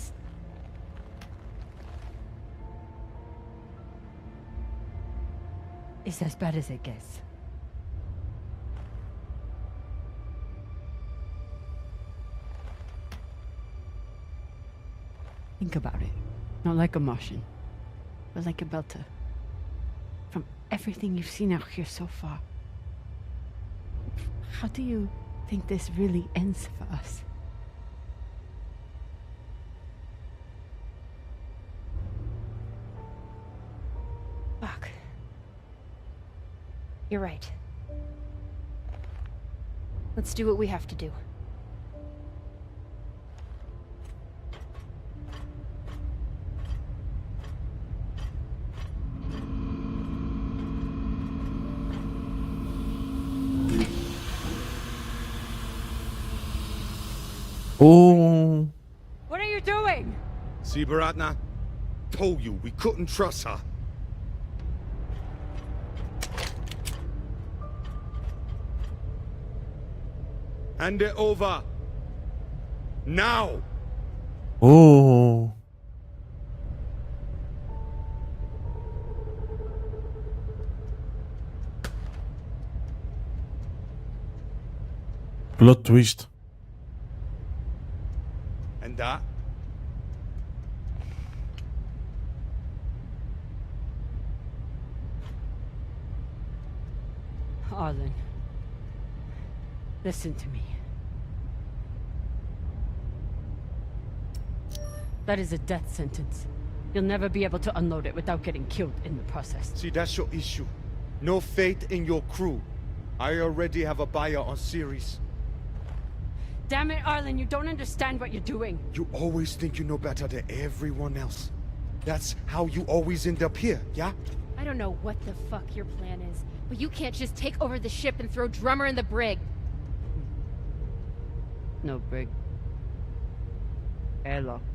is as bad as it gets. Think about it. Not like a Martian, but like a Belter. From everything you've seen out here so far, how do you think this really ends for us? Fuck. You're right. Let's do what we have to do. Oh. What are you doing? See, Baratna? Told you we couldn't trust her. Hand it over. Now! Oh. Plot twist. And that? Arlen, listen to me. That is a death sentence. You'll never be able to unload it without getting killed in the process. See, that's your issue. No faith in your crew. I already have a buyer on series. Damn it, Arlen, you don't understand what you're doing. You always think you know better than everyone else. That's how you always end up here, yeah? I don't know what the fuck your plan is, but you can't just take over the ship and throw Drummer in the brig. No brig. Airlock.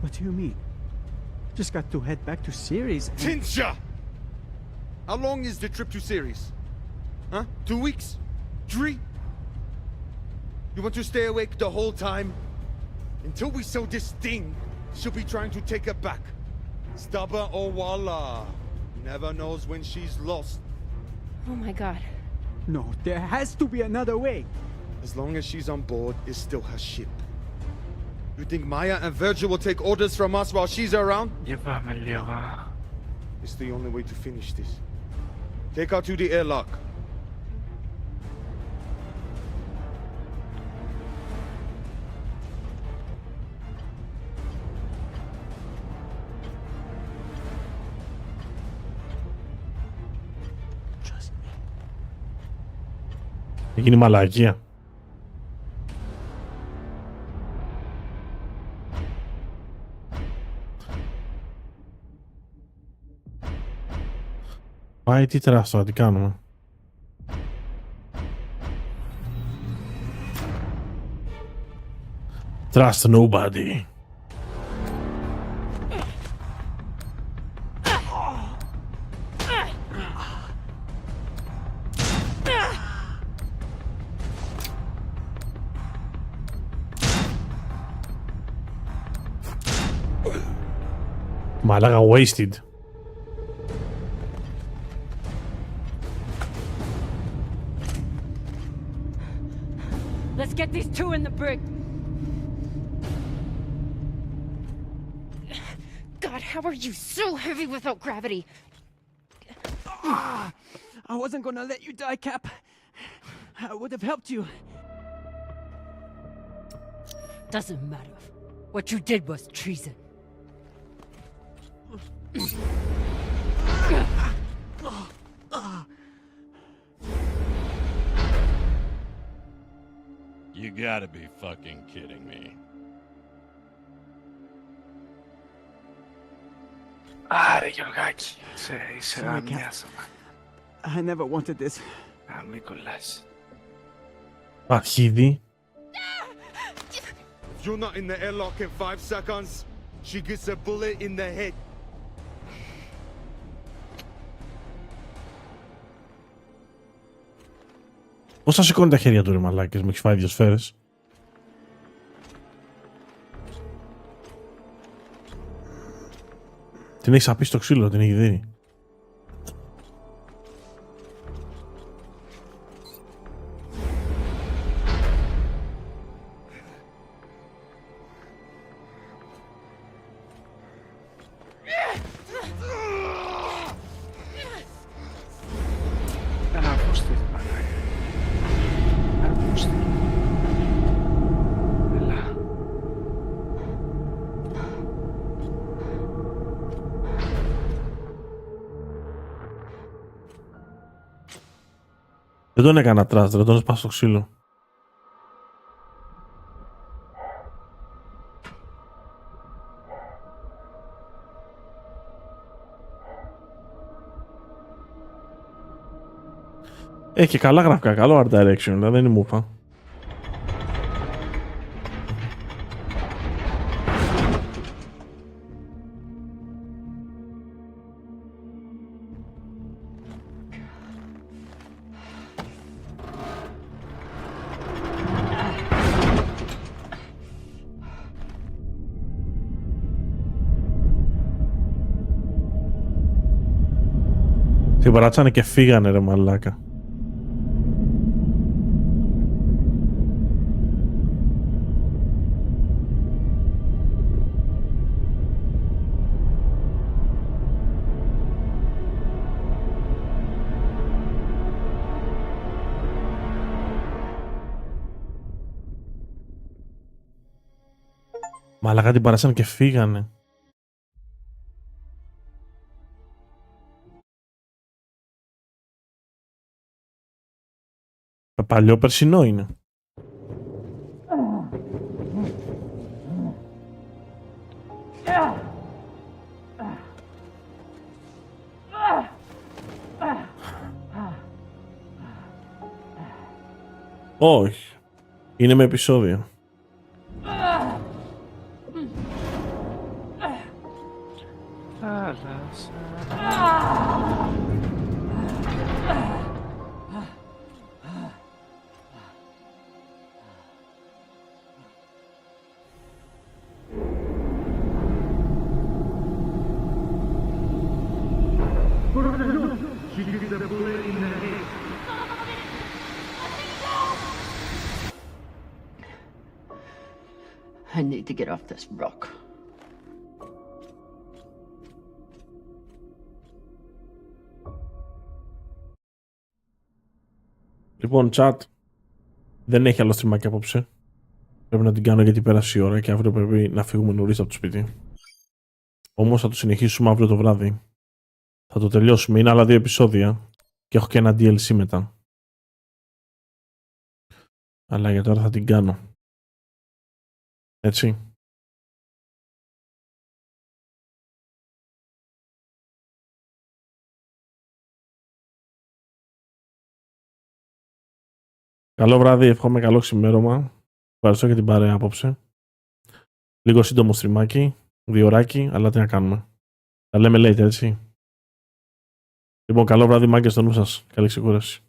What do you mean? Just got to head back to Ceres and... Tinsha! How long is the trip to Ceres? Huh? 2 weeks? 3? You want to stay awake the whole time? Until we sell this thing, she'll be trying to take it back. Stubborn or walla. Never knows when she's lost. Oh my god. No, there has to be another way. As long as she's on board, it's still her ship. You think Maya and Virgil will take orders from us while she's around? It's the only way to finish this. Take her to the airlock. Γίνει μαλακία. Πάει τι τεράστιο, τι κάνουμε. Trust nobody. Μαλάκα wasted. Let's get these two in the brig. God, how are you so heavy without gravity? I wasn't gonna let you die, Cap. I would have helped you. Doesn't matter. What you did was treason. You gotta be fucking kidding me. Άρε Γιωργάκη, είσαι ένα. I never wanted this. Μίκολας. Αρχίδι. If you're not in the airlock in 5 seconds, she gets a bullet in the head. Πώς θα σηκώνει τα χέρια του ρε μαλάκες, μου έχεις φάει 2 σφαίρες. Την έχεις απίσει στο ξύλο, την έχει δει. Δεν τον έκανα τρας, δεν τον έσπασα στο ξύλο. Έχει και καλά γραφικά, καλό art direction, δεν είναι μούπα. Την παράτσανε και φύγανε ρε μαλάκα. Μαλάκα την παράτσανε και φύγανε. Παλιό περσινό είναι. Όχι. Είναι με επεισόδια. I need to get off this rock. Λοιπόν, chat, δεν έχει άλλο στριμάκι απόψε. Πρέπει να την κάνω γιατί πέρασε η ώρα και αύριο πρέπει να φύγουμε νωρίς από το σπίτι. Όμως θα το συνεχίσουμε αύριο το βράδυ. Θα το τελειώσουμε. Είναι άλλα 2 επεισόδια και έχω και ένα DLC μετά. Αλλά για τώρα θα την κάνω. Έτσι. Καλό βράδυ, εύχομαι καλό ξημέρωμα. Ευχαριστώ για την παρέα απόψε. Λίγο σύντομο στριμάκι, 2 ωράκι, αλλά τι να κάνουμε. Τα λέμε later, έτσι. Λοιπόν, καλό βράδυ μάγκες στο νου σας. Καλή ξεκούραση.